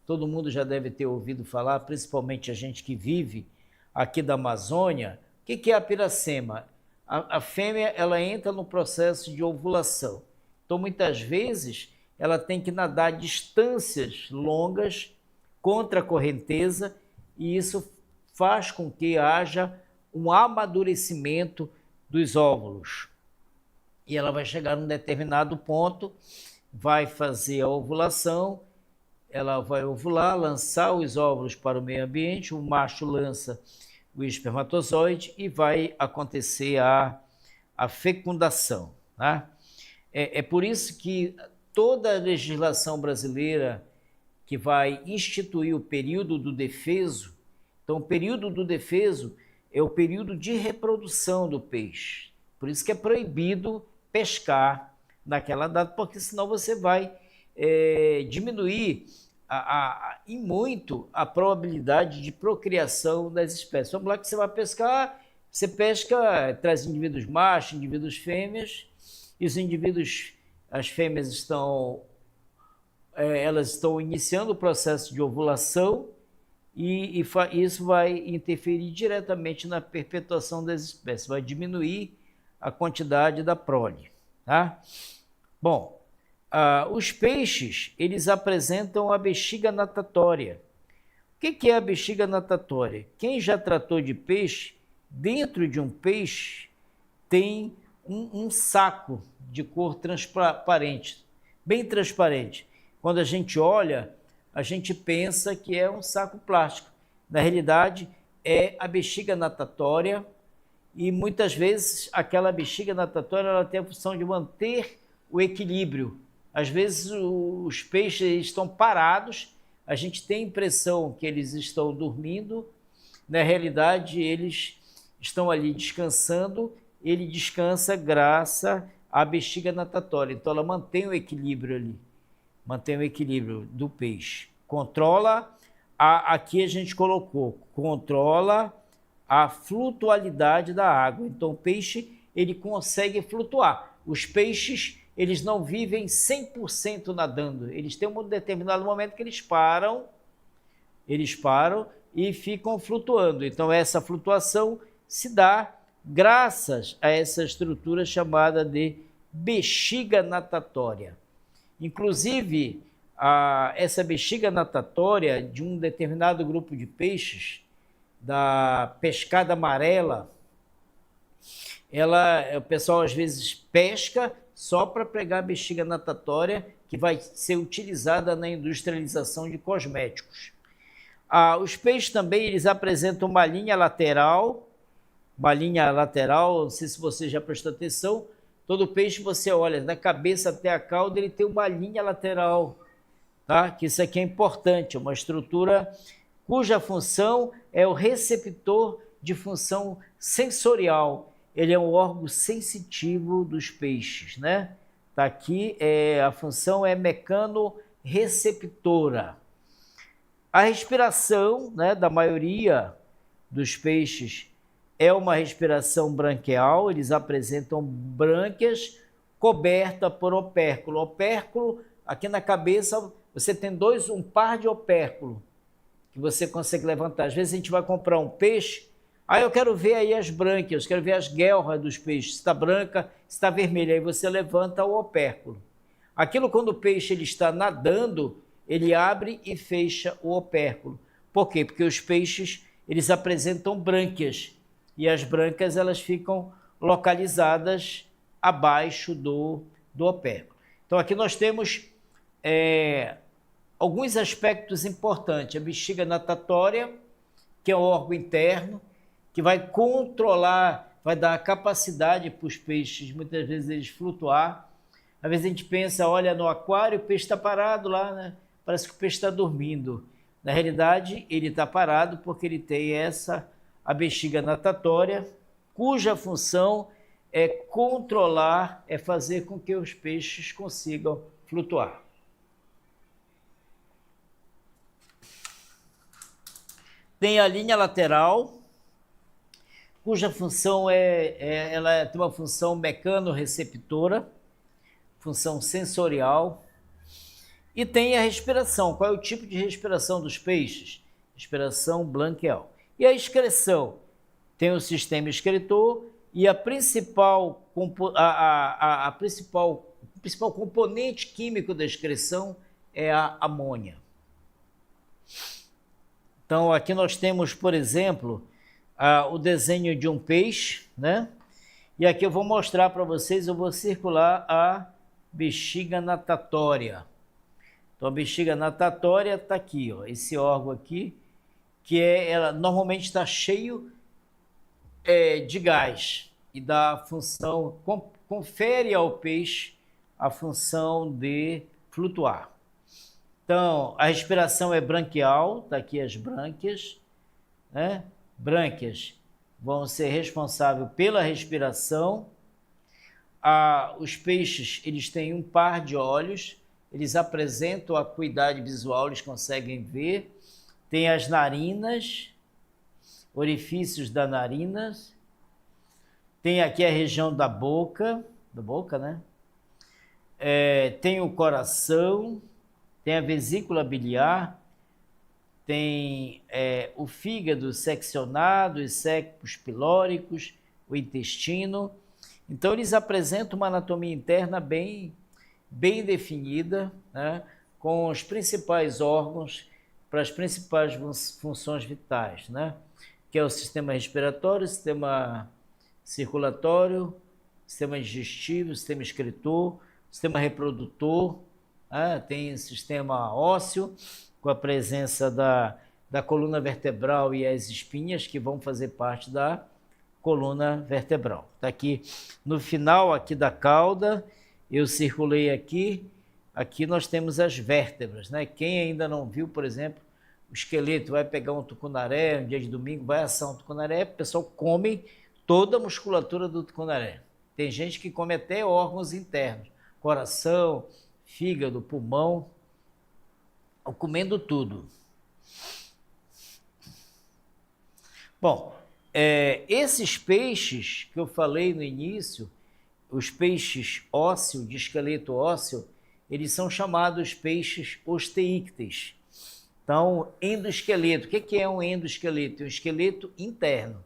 Todo mundo já deve ter ouvido falar, principalmente a gente que vive aqui da Amazônia. O que é a Piracema? A fêmea ela entra no processo de ovulação. Então, muitas vezes, ela tem que nadar distâncias longas contra a correnteza, e isso faz com que haja um amadurecimento dos óvulos. E ela vai chegar num determinado ponto, vai fazer a ovulação, ela vai ovular, lançar os óvulos para o meio ambiente, o macho lança o espermatozoide e vai acontecer a fecundação. Tá? É por isso que toda a legislação brasileira que vai instituir o período do defeso, então o período do defeso é o período de reprodução do peixe. Por isso que é proibido pescar naquela data, porque senão você vai diminuir em muito a probabilidade de procriação das espécies. Vamos lá que você vai pescar, você pesca, traz indivíduos machos, indivíduos fêmeas, e os indivíduos, as fêmeas elas estão iniciando o processo de ovulação, e isso vai interferir diretamente na perpetuação das espécies, vai diminuir a quantidade da prole. Tá? Bom, os peixes, eles apresentam a bexiga natatória. O que é a bexiga natatória? Quem já tratou de peixe, dentro de um peixe tem um saco de cor transparente, bem transparente. Quando a gente olha, a gente pensa que é um saco plástico. Na realidade, é a bexiga natatória, e muitas vezes aquela bexiga natatória ela tem a função de manter o equilíbrio. Às vezes os peixes estão parados, a gente tem a impressão que eles estão dormindo, na realidade eles estão ali descansando, ele descansa graças à bexiga natatória, então ela mantém o equilíbrio ali, mantém o equilíbrio do peixe. Controla, aqui a gente colocou, controla a flutualidade da água. Então o peixe ele consegue flutuar. Os peixes eles não vivem 100% nadando, eles têm um determinado momento que eles param e ficam flutuando. Então essa flutuação se dá graças a essa estrutura chamada de bexiga natatória. Inclusive, essa bexiga natatória de um determinado grupo de peixes, da pescada amarela, o pessoal às vezes pesca só para pegar a bexiga natatória, que vai ser utilizada na industrialização de cosméticos. Os peixes também eles apresentam uma linha lateral, não sei se você já prestou atenção, todo peixe você olha, da cabeça até a cauda, ele tem uma linha lateral, tá? Que isso aqui é importante, é uma estrutura cuja função é o receptor de função sensorial. Ele é um órgão sensitivo dos peixes, né? Tá aqui, a função é mecano-receptora. A respiração, né, da maioria dos peixes é uma respiração branquial, eles apresentam brânquias coberta por opérculo. Opérculo, aqui na cabeça, você tem um par de opérculo que você consegue levantar. Às vezes a gente vai comprar um peixe, eu quero ver aí as brânquias, quero ver as guelras dos peixes, se está branca, se está vermelha, aí você levanta o opérculo. Aquilo quando o peixe ele está nadando, ele abre e fecha o opérculo. Por quê? Porque os peixes eles apresentam brânquias, e as brânquias elas ficam localizadas abaixo do opérculo. Então aqui nós temos alguns aspectos importantes. A bexiga natatória, que é o órgão interno, que vai controlar, vai dar a capacidade para os peixes, muitas vezes, eles flutuar. Às vezes a gente pensa, olha no aquário, o peixe está parado lá, né? Parece que o peixe está dormindo. Na realidade, ele está parado porque ele tem a bexiga natatória, cuja função é controlar, é fazer com que os peixes consigam flutuar. Tem a linha lateral, cuja função ela tem uma função mecano-receptora, função sensorial, e tem a respiração. Qual é o tipo de respiração dos peixes? Respiração branquial. E a excreção? Tem o sistema excretor, e o principal principal componente químico da excreção é a amônia. Então, aqui nós temos, por exemplo, o desenho de um peixe, né? E aqui eu vou mostrar para vocês, eu vou circular a bexiga natatória. Então, a bexiga natatória está aqui, ó, esse órgão aqui, que ela normalmente está cheio de gás e dá função, confere ao peixe a função de flutuar. Então, a respiração é branquial, está aqui as brânquias, né? Brânquias vão ser responsáveis pela respiração. Os peixes, eles têm um par de olhos, eles apresentam a acuidade visual, eles conseguem ver. Tem as narinas, orifícios da narinas. Tem aqui a região da boca, né? Tem o coração, tem a vesícula biliar, tem o fígado seccionado, os septos pilóricos, o intestino. Então, eles apresentam uma anatomia interna bem definida, né, com os principais órgãos para as principais funções vitais, né, que é o sistema respiratório, o sistema circulatório, sistema digestivo, sistema excretor, sistema reprodutor, tem o sistema ósseo, com a presença da coluna vertebral e as espinhas que vão fazer parte da coluna vertebral. Está aqui no final aqui da cauda, eu circulei aqui nós temos as vértebras, né? Quem ainda não viu, por exemplo, o esqueleto, vai pegar um tucunaré, um dia de domingo, vai assar um tucunaré, o pessoal come toda a musculatura do tucunaré. Tem gente que come até órgãos internos, coração, fígado, pulmão, comendo tudo. Bom, esses peixes que eu falei no início, os peixes ósseo, de esqueleto ósseo, eles são chamados peixes osteícteis. Então, endoesqueleto. O que é um endoesqueleto? É um esqueleto interno.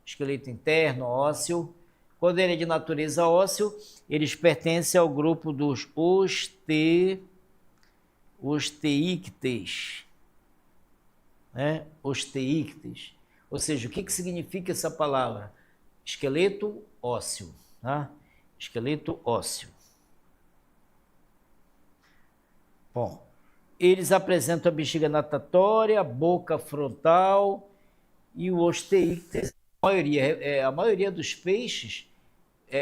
Esqueleto interno, ósseo. Quando ele é de natureza ósseo, eles pertencem ao grupo dos osteícteis. Né? Osteícteis. Ou seja, o que significa essa palavra? Esqueleto ósseo. Tá? Esqueleto ósseo. Bom, eles apresentam a bexiga natatória, a boca frontal e o osteíctes. A maioria dos peixes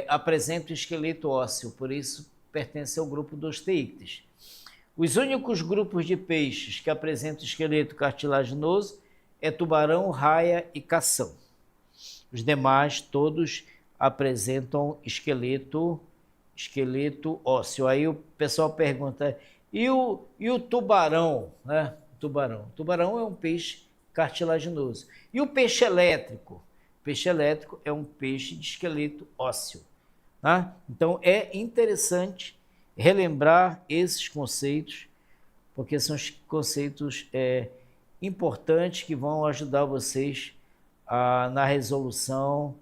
apresenta o esqueleto ósseo, por isso pertence ao grupo dos osteíctes. Os únicos grupos de peixes que apresentam esqueleto cartilaginoso é tubarão, raia e cação. Os demais todos apresentam esqueleto ósseo. Aí o pessoal pergunta, e o tubarão, né? Tubarão é um peixe cartilaginoso. E o peixe elétrico? O peixe elétrico é um peixe de esqueleto ósseo. Tá? Então é interessante relembrar esses conceitos, porque são os conceitos importantes que vão ajudar vocês na resolução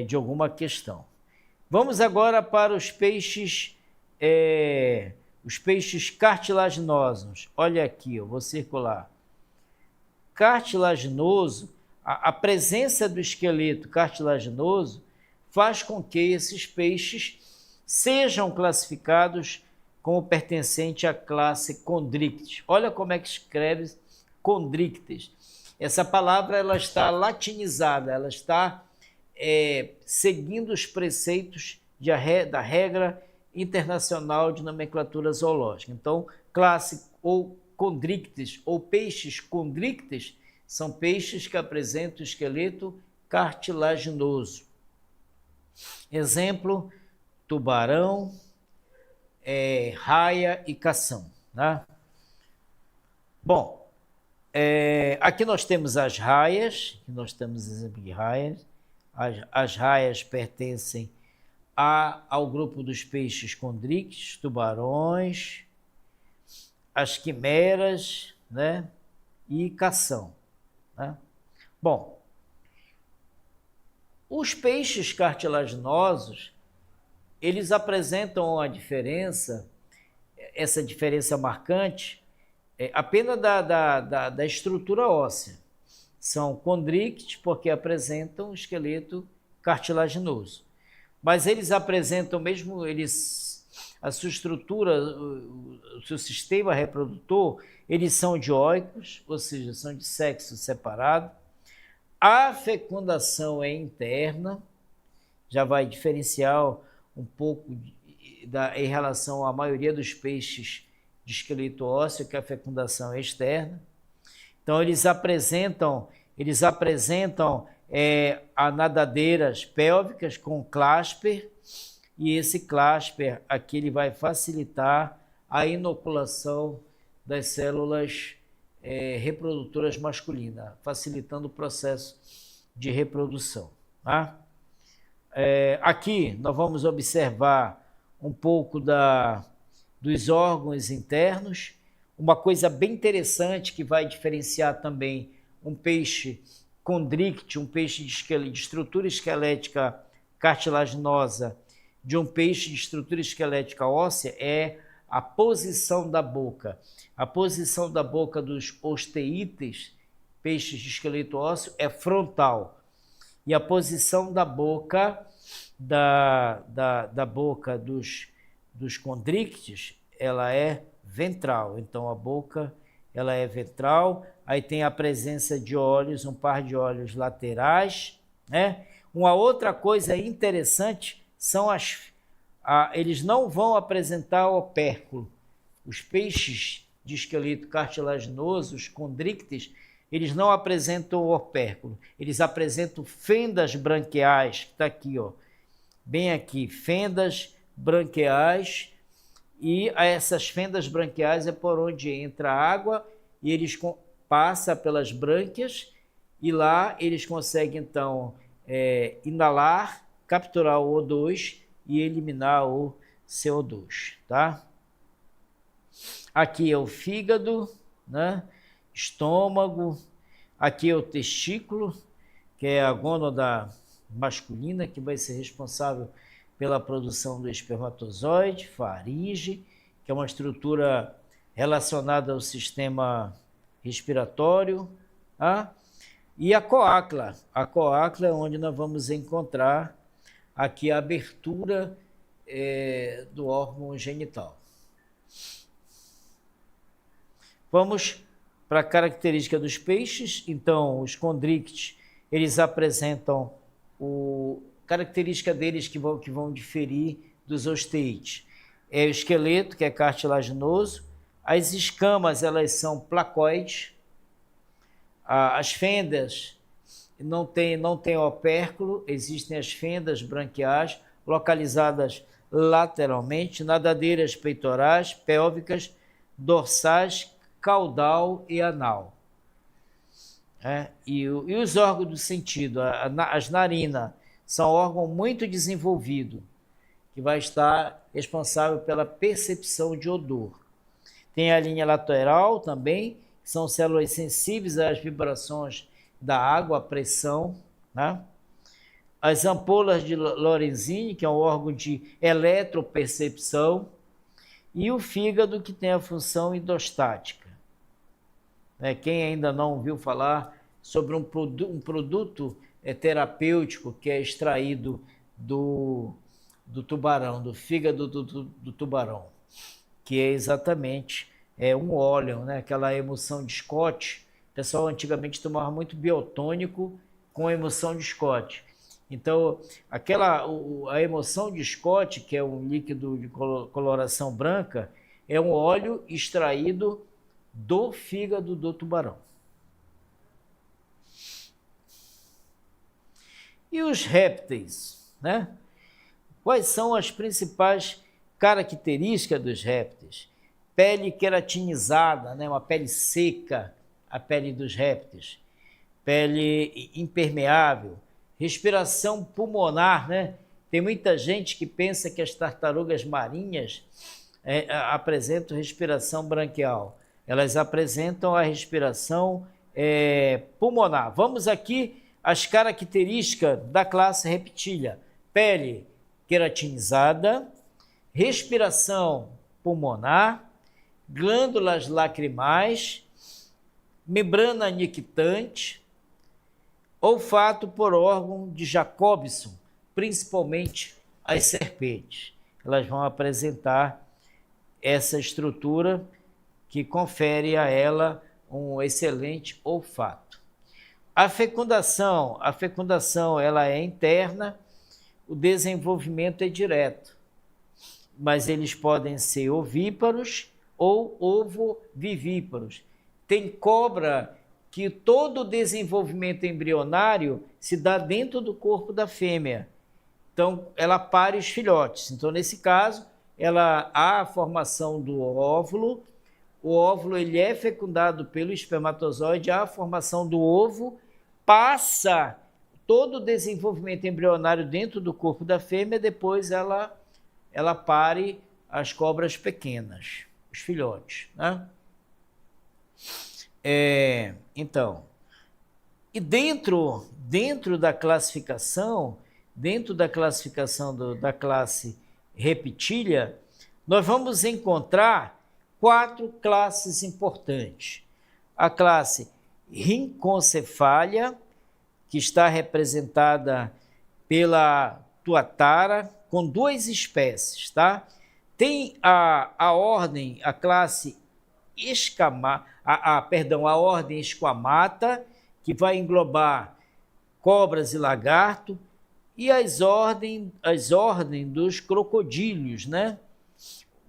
de alguma questão. Vamos agora para os peixes cartilaginosos. Olha aqui, eu vou circular. Cartilaginoso, a presença do esqueleto cartilaginoso faz com que esses peixes sejam classificados como pertencente à classe Chondrictes. Olha como é que escreve Chondrictes. Essa palavra ela está latinizada, ela está seguindo os preceitos da regra internacional de nomenclatura zoológica. Então, classe ou Chondrictes ou peixes Chondrictes são peixes que apresentam esqueleto cartilaginoso. Exemplo, tubarão, raia e cação. Tá? Bom, aqui nós temos as raias, nós temos exemplo de raias. As raias pertencem ao grupo dos peixes Chondrictes, tubarões, as quimeras, né, e cação. Né? Bom, os peixes cartilaginosos, eles apresentam a diferença, essa diferença marcante, apenas da estrutura óssea. São condríctes porque apresentam esqueleto cartilaginoso. Mas eles apresentam mesmo, a sua estrutura, o seu sistema reprodutor, eles são dioicos, ou seja, são de sexo separado. A fecundação é interna, já vai diferenciar um pouco em relação à maioria dos peixes de esqueleto ósseo, que a fecundação é externa. Então, eles apresentam a nadadeiras pélvicas com clasper, e esse clasper aqui ele vai facilitar a inoculação das células reprodutoras masculinas, facilitando o processo de reprodução. Tá? Aqui nós vamos observar um pouco dos órgãos internos. Uma coisa bem interessante que vai diferenciar também um peixe condrícteo, um peixe de estrutura esquelética cartilaginosa, de um peixe de estrutura esquelética óssea, é a posição da boca. A posição da boca dos osteítes, peixes de esqueleto ósseo, é frontal. E a posição da boca da boca dos condríctes, ela é ventral. Então a boca ela é ventral. Aí tem a presença de olhos, um par de olhos laterais, né? Uma outra coisa interessante são eles não vão apresentar opérculo. Os peixes de esqueleto cartilaginoso, os condríctes, eles não apresentam opérculo. Eles apresentam fendas branquiais, que está aqui, ó, bem aqui, fendas branquiais, e essas fendas branquiais é por onde entra a água e eles passam pelas brânquias, e lá eles conseguem então inalar, capturar o O2 e eliminar o CO2, tá? Aqui é o fígado, né? Estômago, aqui é o testículo, que é a gônada masculina, que vai ser responsável pela produção do espermatozoide, faringe, que é uma estrutura relacionada ao sistema respiratório, tá? E a coácula. A coácula é onde nós vamos encontrar aqui a abertura do órgão genital. Vamos para a característica dos peixes. Então, os condríctes, eles apresentam característica deles que vão diferir dos osteítes. É o esqueleto, que é cartilaginoso. As escamas, elas são placoides. As fendas não tem opérculo, existem as fendas branquiais localizadas lateralmente, nadadeiras peitorais, pélvicas, dorsais, caudal e anal. E os órgãos do sentido, as narinas, são órgão muito desenvolvido, que vai estar responsável pela percepção de odor. Tem a linha lateral também, que são células sensíveis às vibrações da água, à pressão, né? As ampolas de Lorenzini, que é um órgão de eletropercepção, e o fígado, que tem a função endostática. Quem ainda não ouviu falar sobre um produto terapêutico que é extraído do tubarão, do fígado do tubarão, que é exatamente um óleo, né? Aquela emulsão de Scott. O pessoal antigamente tomava muito biotônico com emulsão de Scott. Então, a emulsão de Scott, que é um líquido de coloração branca, é um óleo extraído do fígado do tubarão. E os répteis, né? Quais são as principais características dos répteis? Pele queratinizada, né? Uma pele seca, a pele dos répteis. Pele impermeável. Respiração pulmonar, né? Tem muita gente que pensa que as tartarugas marinhas apresentam respiração branquial. Elas apresentam a respiração pulmonar. Vamos aqui às características da classe reptília. Pele queratinizada, respiração pulmonar, glândulas lacrimais, membrana nictitante, olfato por órgão de Jacobson, principalmente as serpentes. Elas vão apresentar essa estrutura que confere a ela um excelente olfato. A fecundação ela é interna, o desenvolvimento é direto, mas eles podem ser ovíparos ou ovovivíparos. Tem cobra que todo o desenvolvimento embrionário se dá dentro do corpo da fêmea. Então, ela pare os filhotes. Então, nesse caso, há a formação do óvulo, o óvulo ele é fecundado pelo espermatozoide, há a formação do ovo, passa todo o desenvolvimento embrionário dentro do corpo da fêmea, depois ela pare as cobras pequenas, os filhotes, né? Então, e dentro da classificação, da classe Reptilia, nós vamos encontrar 4 classes importantes. A classe Rhinchocephalia, que está representada pela tuatara, com 2 espécies, tá? Tem a ordem, a classe a ordem Squamata, que vai englobar cobras e lagarto, e as ordens dos crocodílios, né?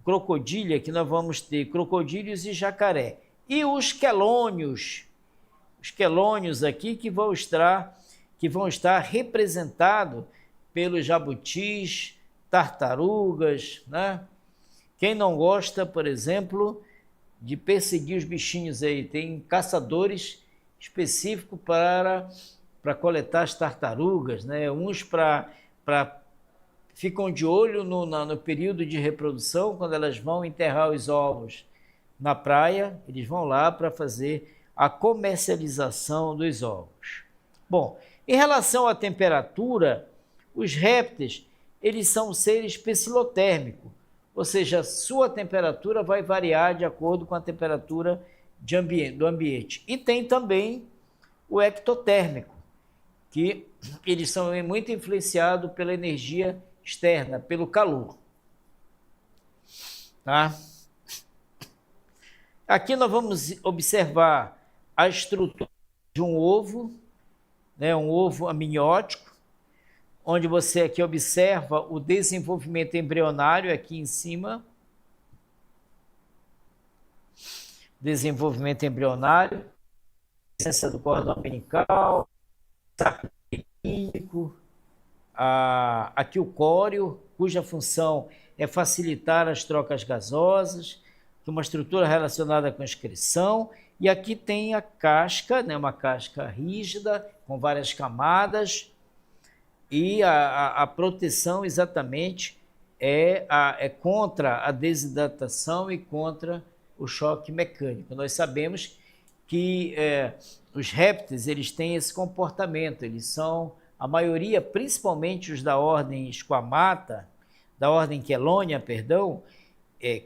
Crocodília, que nós vamos ter crocodílios e jacaré. E os quelônios aqui que vão estar representados pelos jabutis, tartarugas, né? Quem não gosta, por exemplo, de perseguir os bichinhos aí, tem caçadores específicos para coletar as tartarugas, né? Uns ficam de olho no período de reprodução, quando elas vão enterrar os ovos na praia, eles vão lá para fazer a comercialização dos ovos. Bom, em relação à temperatura, os répteis, eles são seres pecilotérmicos, ou seja, a sua temperatura vai variar de acordo com a temperatura do ambiente. E tem também o ectotérmico, que eles são muito influenciados pela energia externa, pelo calor. Tá? Aqui nós vamos observar a estrutura de um ovo, né, um ovo amniótico, onde você aqui observa o desenvolvimento embrionário aqui em cima. Desenvolvimento embrionário, presença do cordão umbilical, saco químico, aqui o córeo, cuja função é facilitar as trocas gasosas, que é uma estrutura relacionada com a excreção, e aqui tem a casca, né, uma casca rígida, com várias camadas, e a proteção exatamente é contra a desidratação e contra o choque mecânico. Nós sabemos que os répteis eles têm esse comportamento, eles são, a maioria, principalmente os da ordem Squamata, da ordem Chelonia, perdão,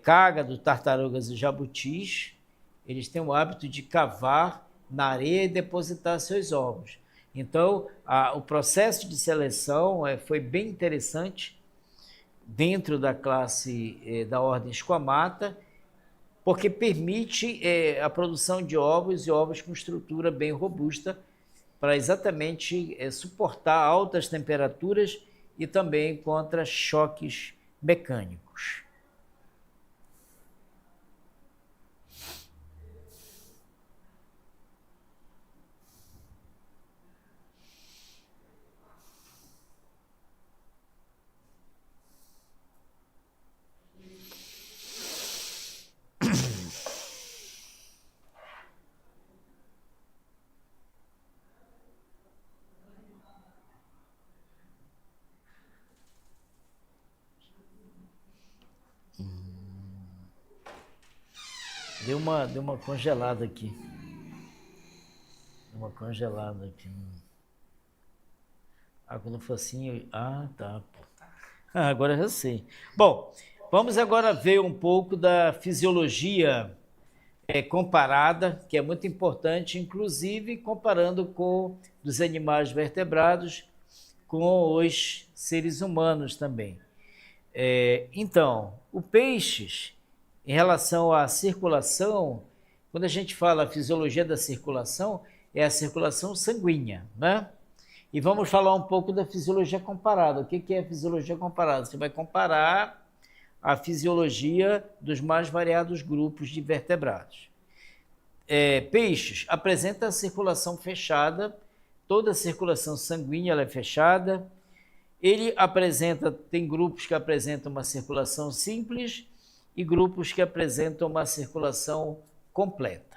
cágado, tartarugas e jabutis, eles têm o hábito de cavar na areia e depositar seus ovos. Então, o processo de seleção foi bem interessante dentro da classe da ordem Squamata, porque permite a produção de ovos e ovos com estrutura bem robusta para exatamente suportar altas temperaturas e também contra choques mecânicos. Deu uma congelada aqui. Deu uma congelada aqui. Quando for assim... tá. Agora já sei. Bom, vamos agora ver um pouco da fisiologia comparada, que é muito importante, inclusive comparando com dos animais vertebrados com os seres humanos também. Então, o peixes, em relação à circulação, quando a gente fala a fisiologia da circulação, é a circulação sanguínea, né? E vamos falar um pouco da fisiologia comparada. O que é a fisiologia comparada? Você vai comparar a fisiologia dos mais variados grupos de vertebrados. Peixes apresenta a circulação fechada, toda a circulação sanguínea ela é fechada. Ele apresenta, tem grupos que apresentam uma circulação simples e grupos que apresentam uma circulação completa.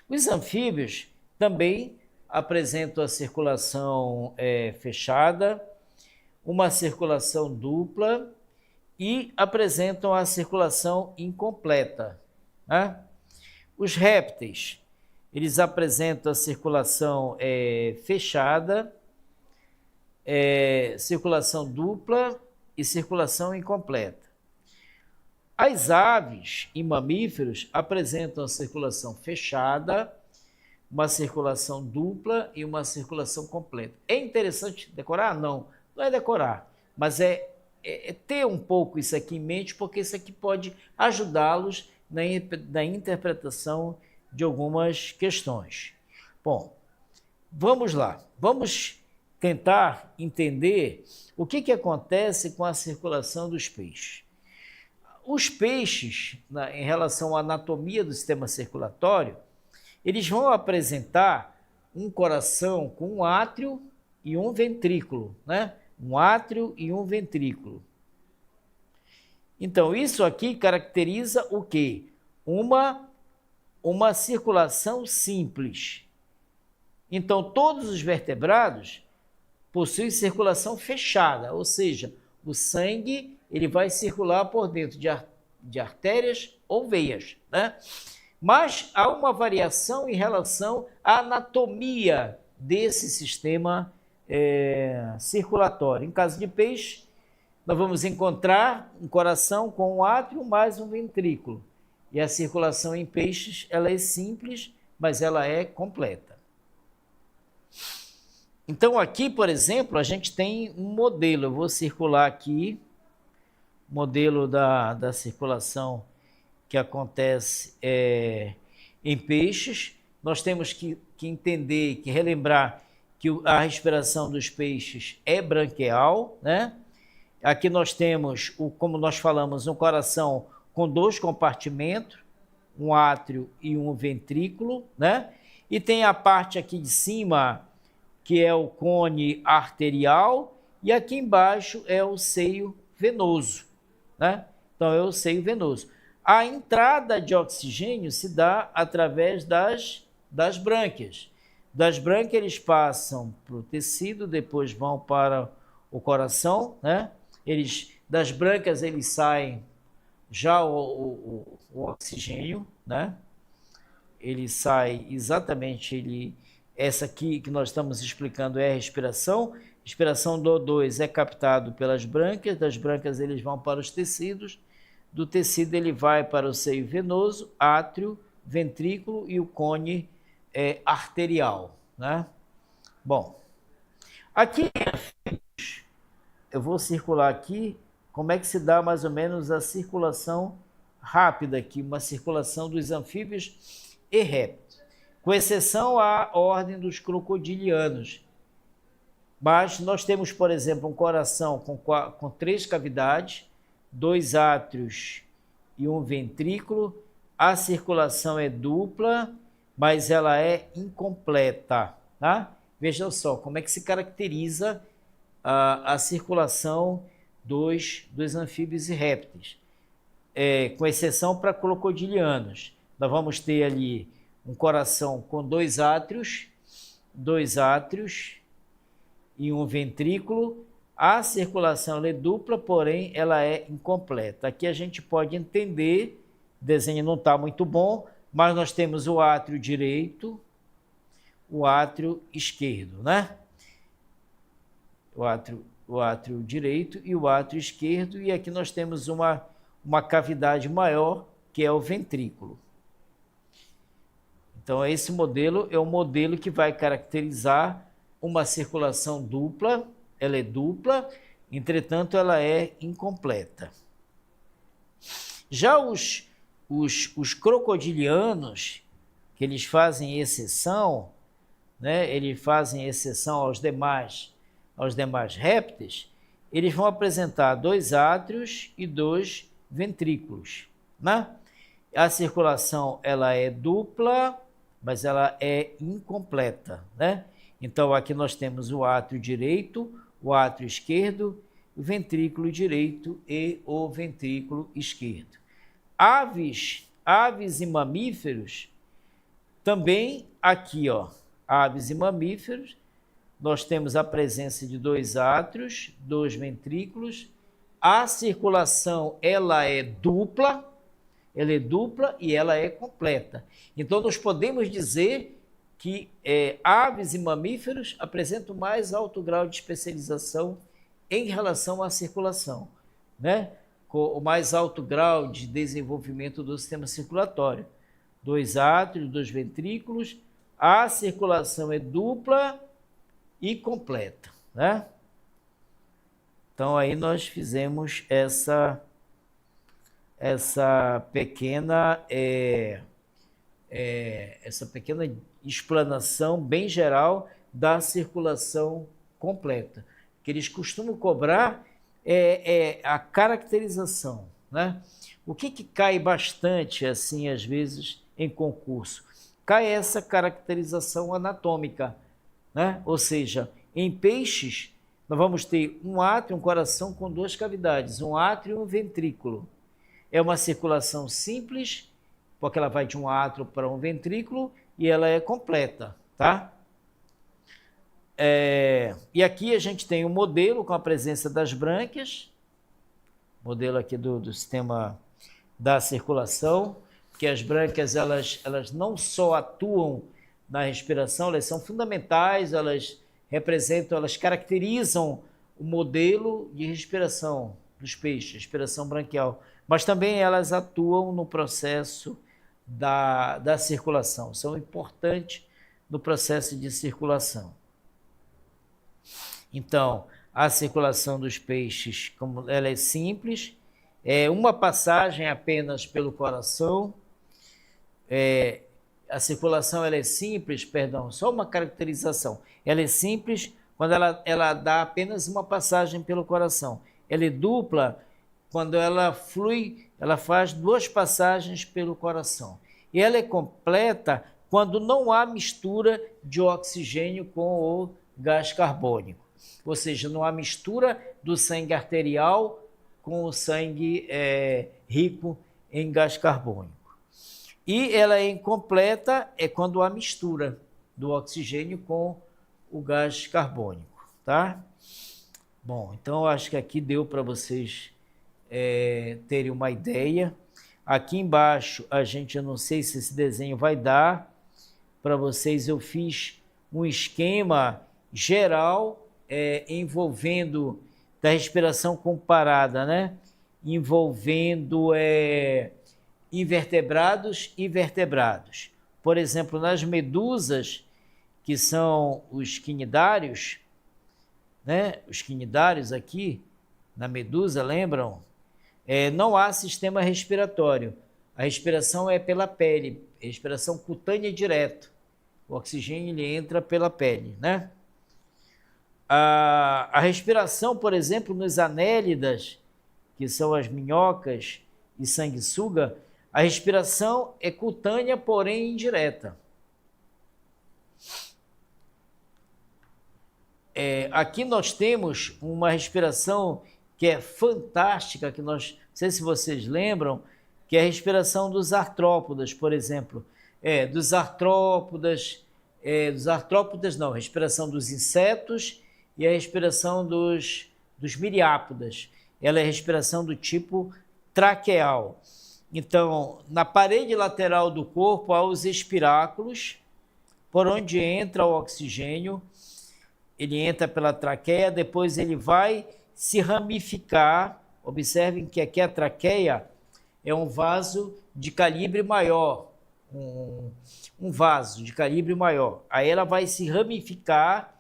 Os anfíbios também apresentam a circulação fechada, uma circulação dupla e apresentam a circulação incompleta, né? Os répteis, eles apresentam a circulação fechada, circulação dupla e circulação incompleta. As aves e mamíferos apresentam a circulação fechada, uma circulação dupla e uma circulação completa. É interessante decorar? Não é decorar, mas é ter um pouco isso aqui em mente, porque isso aqui pode ajudá-los na interpretação de algumas questões. Bom, vamos lá. Vamos tentar entender o que acontece com a circulação dos peixes. Os peixes, em relação à anatomia do sistema circulatório, eles vão apresentar um coração com um átrio e um ventrículo, né? Um átrio e um ventrículo. Então, isso aqui caracteriza o quê? Uma circulação simples. Então, todos os vertebrados possuem circulação fechada, ou seja, o sangue ele vai circular por dentro de artérias ou veias, né? Mas há uma variação em relação à anatomia desse sistema circulatório. Em caso de peixe, nós vamos encontrar um coração com um átrio mais um ventrículo. E a circulação em peixes ela é simples, mas ela é completa. Então aqui, por exemplo, a gente tem um modelo. Eu vou circular aqui, modelo da circulação que acontece em peixes. Nós temos que entender, que relembrar que a respiração dos peixes é branquial, né? Aqui nós temos, como nós falamos, um coração com 2 compartimentos, um átrio e um ventrículo, né? E tem a parte aqui de cima, que é o cone arterial, e aqui embaixo é o seio venoso, né? Então é o seio venoso. A entrada de oxigênio se dá através das brânquias. Das brânquias eles passam para o tecido, depois vão para o coração, né? Das brânquias eles saem já o oxigênio, né? Ele sai exatamente, essa aqui que nós estamos explicando é a respiração. Respiração do O2 é captado pelas brânquias, das brânquias eles vão para os tecidos, do tecido ele vai para o seio venoso, átrio, ventrículo e o cone arterial, né? Bom, aqui eu vou circular aqui como é que se dá mais ou menos a circulação rápida aqui, uma circulação dos anfíbios e répteis, com exceção à ordem dos crocodilianos. Mas nós temos, por exemplo, um coração com 3 cavidades, 2 átrios e um ventrículo. A circulação é dupla, mas ela é incompleta, tá? Veja só como é que se caracteriza a circulação dos anfíbios e répteis, com exceção para crocodilianos. Nós vamos ter ali um coração com 2 átrios e um ventrículo. A circulação é dupla, porém ela é incompleta. Aqui a gente pode entender, o desenho não está muito bom, mas nós temos o átrio direito, o átrio esquerdo, né? direito e o átrio esquerdo, e aqui nós temos uma cavidade maior, que é o ventrículo. Então, esse modelo é o modelo que vai caracterizar uma circulação dupla. Ela é dupla, entretanto, ela é incompleta. Já os crocodilianos, que eles fazem exceção, né? Eles fazem exceção aos demais répteis, eles vão apresentar 2 átrios e 2 ventrículos, né? A circulação ela é dupla, mas ela é incompleta, né? Então, aqui nós temos o átrio direito, o átrio esquerdo, o ventrículo direito e o ventrículo esquerdo. Aves e mamíferos, também aqui, aves e mamíferos, nós temos a presença de 2 átrios, 2 ventrículos. A circulação ela é dupla e ela é completa. Então, nós podemos dizer que aves e mamíferos apresentam mais alto grau de especialização em relação à circulação, né? Com o mais alto grau de desenvolvimento do sistema circulatório. 2 átrios, 2 ventrículos, a circulação é dupla e completa, né? Então, aí nós fizemos essa pequena explanação bem geral da circulação completa. O que eles costumam cobrar é a caracterização, né? O que cai bastante, assim, às vezes, em concurso? Cai essa caracterização anatômica, né? Ou seja, em peixes, nós vamos ter um átrio, um coração com 2 cavidades, um átrio e um ventrículo. É uma circulação simples, porque ela vai de um átrio para um ventrículo e ela é completa, tá? E aqui a gente tem um modelo com a presença das brânquias, modelo aqui do sistema da circulação, que as brânquias elas não só atuam na respiração, elas são fundamentais, elas representam, elas caracterizam o modelo de respiração dos peixes, respiração branquial, mas também elas atuam no processo da circulação, são importantes no processo de circulação. Então, a circulação dos peixes, como ela é simples, é uma passagem apenas pelo coração. A circulação ela é simples, só uma caracterização. Ela é simples quando ela dá apenas uma passagem pelo coração. Ela é dupla quando ela flui, ela faz 2 passagens pelo coração. E ela é completa quando não há mistura de oxigênio com o gás carbônico. Ou seja, não há mistura do sangue arterial com o sangue rico em gás carbônico. E ela é incompleta quando há mistura do oxigênio com o gás carbônico, tá? Bom, então eu acho que aqui deu para vocês terem uma ideia. Aqui embaixo, eu não sei se esse desenho vai dar para vocês, eu fiz um esquema geral envolvendo da respiração comparada, né? Envolvendo invertebrados e vertebrados. Por exemplo, nas medusas, que são os quinidários, né? Os quinidários aqui, na medusa, lembram? Não há sistema respiratório. A respiração é pela pele, respiração cutânea direto. O oxigênio ele entra pela pele, né? A respiração, por exemplo, nos anélidas, que são as minhocas e sanguessuga, a respiração é cutânea, porém indireta. Aqui nós temos uma respiração que é fantástica, que não sei se vocês lembram, que é a respiração dos artrópodas, por exemplo. Dos artrópodas não, a respiração dos insetos e a respiração dos miriápodas. Ela é a respiração do tipo traqueal. Então, na parede lateral do corpo há os espiráculos, por onde entra o oxigênio, ele entra pela traqueia, depois ele vai se ramificar. Observem que aqui a traqueia é um vaso de calibre maior, um vaso de calibre maior. Aí ela vai se ramificar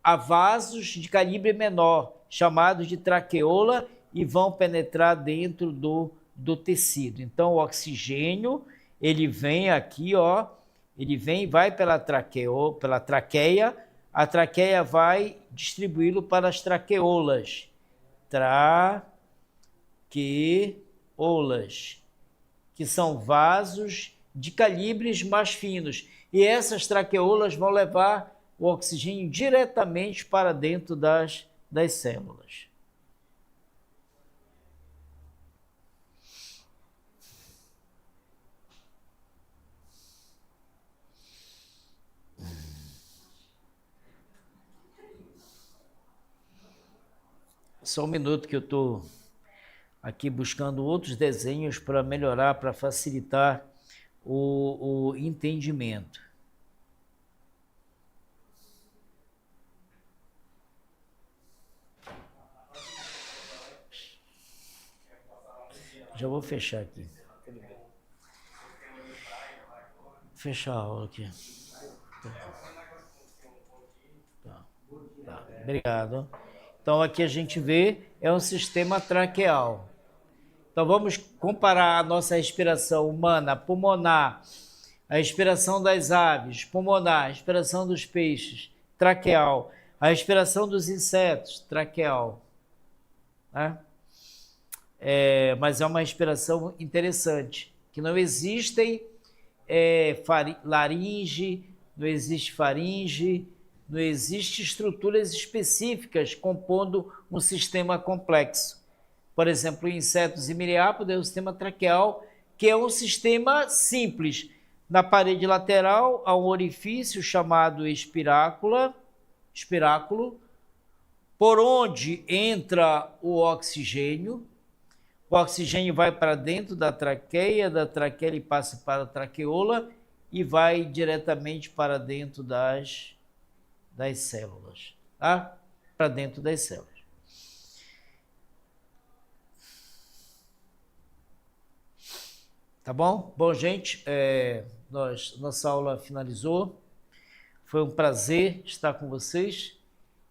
a vasos de calibre menor, chamados de traqueola, e vão penetrar dentro do tecido. Então, o oxigênio, ele vem aqui, ó, ele vem, vai pela traqueia, a traqueia vai distribuí-lo para as traqueolas. Traqueolas, que são vasos de calibres mais finos. E essas traqueolas vão levar o oxigênio diretamente para dentro das células. Só um minuto que eu estou aqui buscando outros desenhos para melhorar, para facilitar o entendimento. Já vou fechar aqui. Fechar a aula aqui. Tá. Obrigado. Então, aqui a gente vê, é um sistema traqueal. Então, vamos comparar a nossa respiração humana, pulmonar, a respiração das aves, pulmonar, a respiração dos peixes, traqueal, a respiração dos insetos, traqueal. Né? Mas é uma respiração interessante, que não existem laringe, não existe faringe, não existe estruturas específicas compondo um sistema complexo. Por exemplo, insetos e miriápodos é o sistema traqueal, que é um sistema simples. Na parede lateral há um orifício chamado espiráculo, por onde entra o oxigênio. O oxigênio vai para dentro da traqueia ele passa para a traqueola e vai diretamente para dentro das células, tá? Para dentro das células. Tá bom? Bom, gente, nossa aula finalizou. Foi um prazer estar com vocês.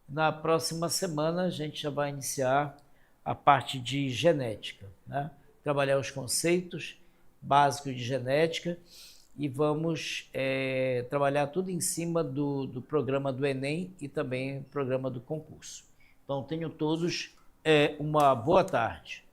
Na próxima semana a gente já vai iniciar a parte de genética, né? Trabalhar os conceitos básicos de genética e vamos trabalhar tudo em cima do programa do Enem e também programa do concurso. Então, tenham todos uma boa tarde.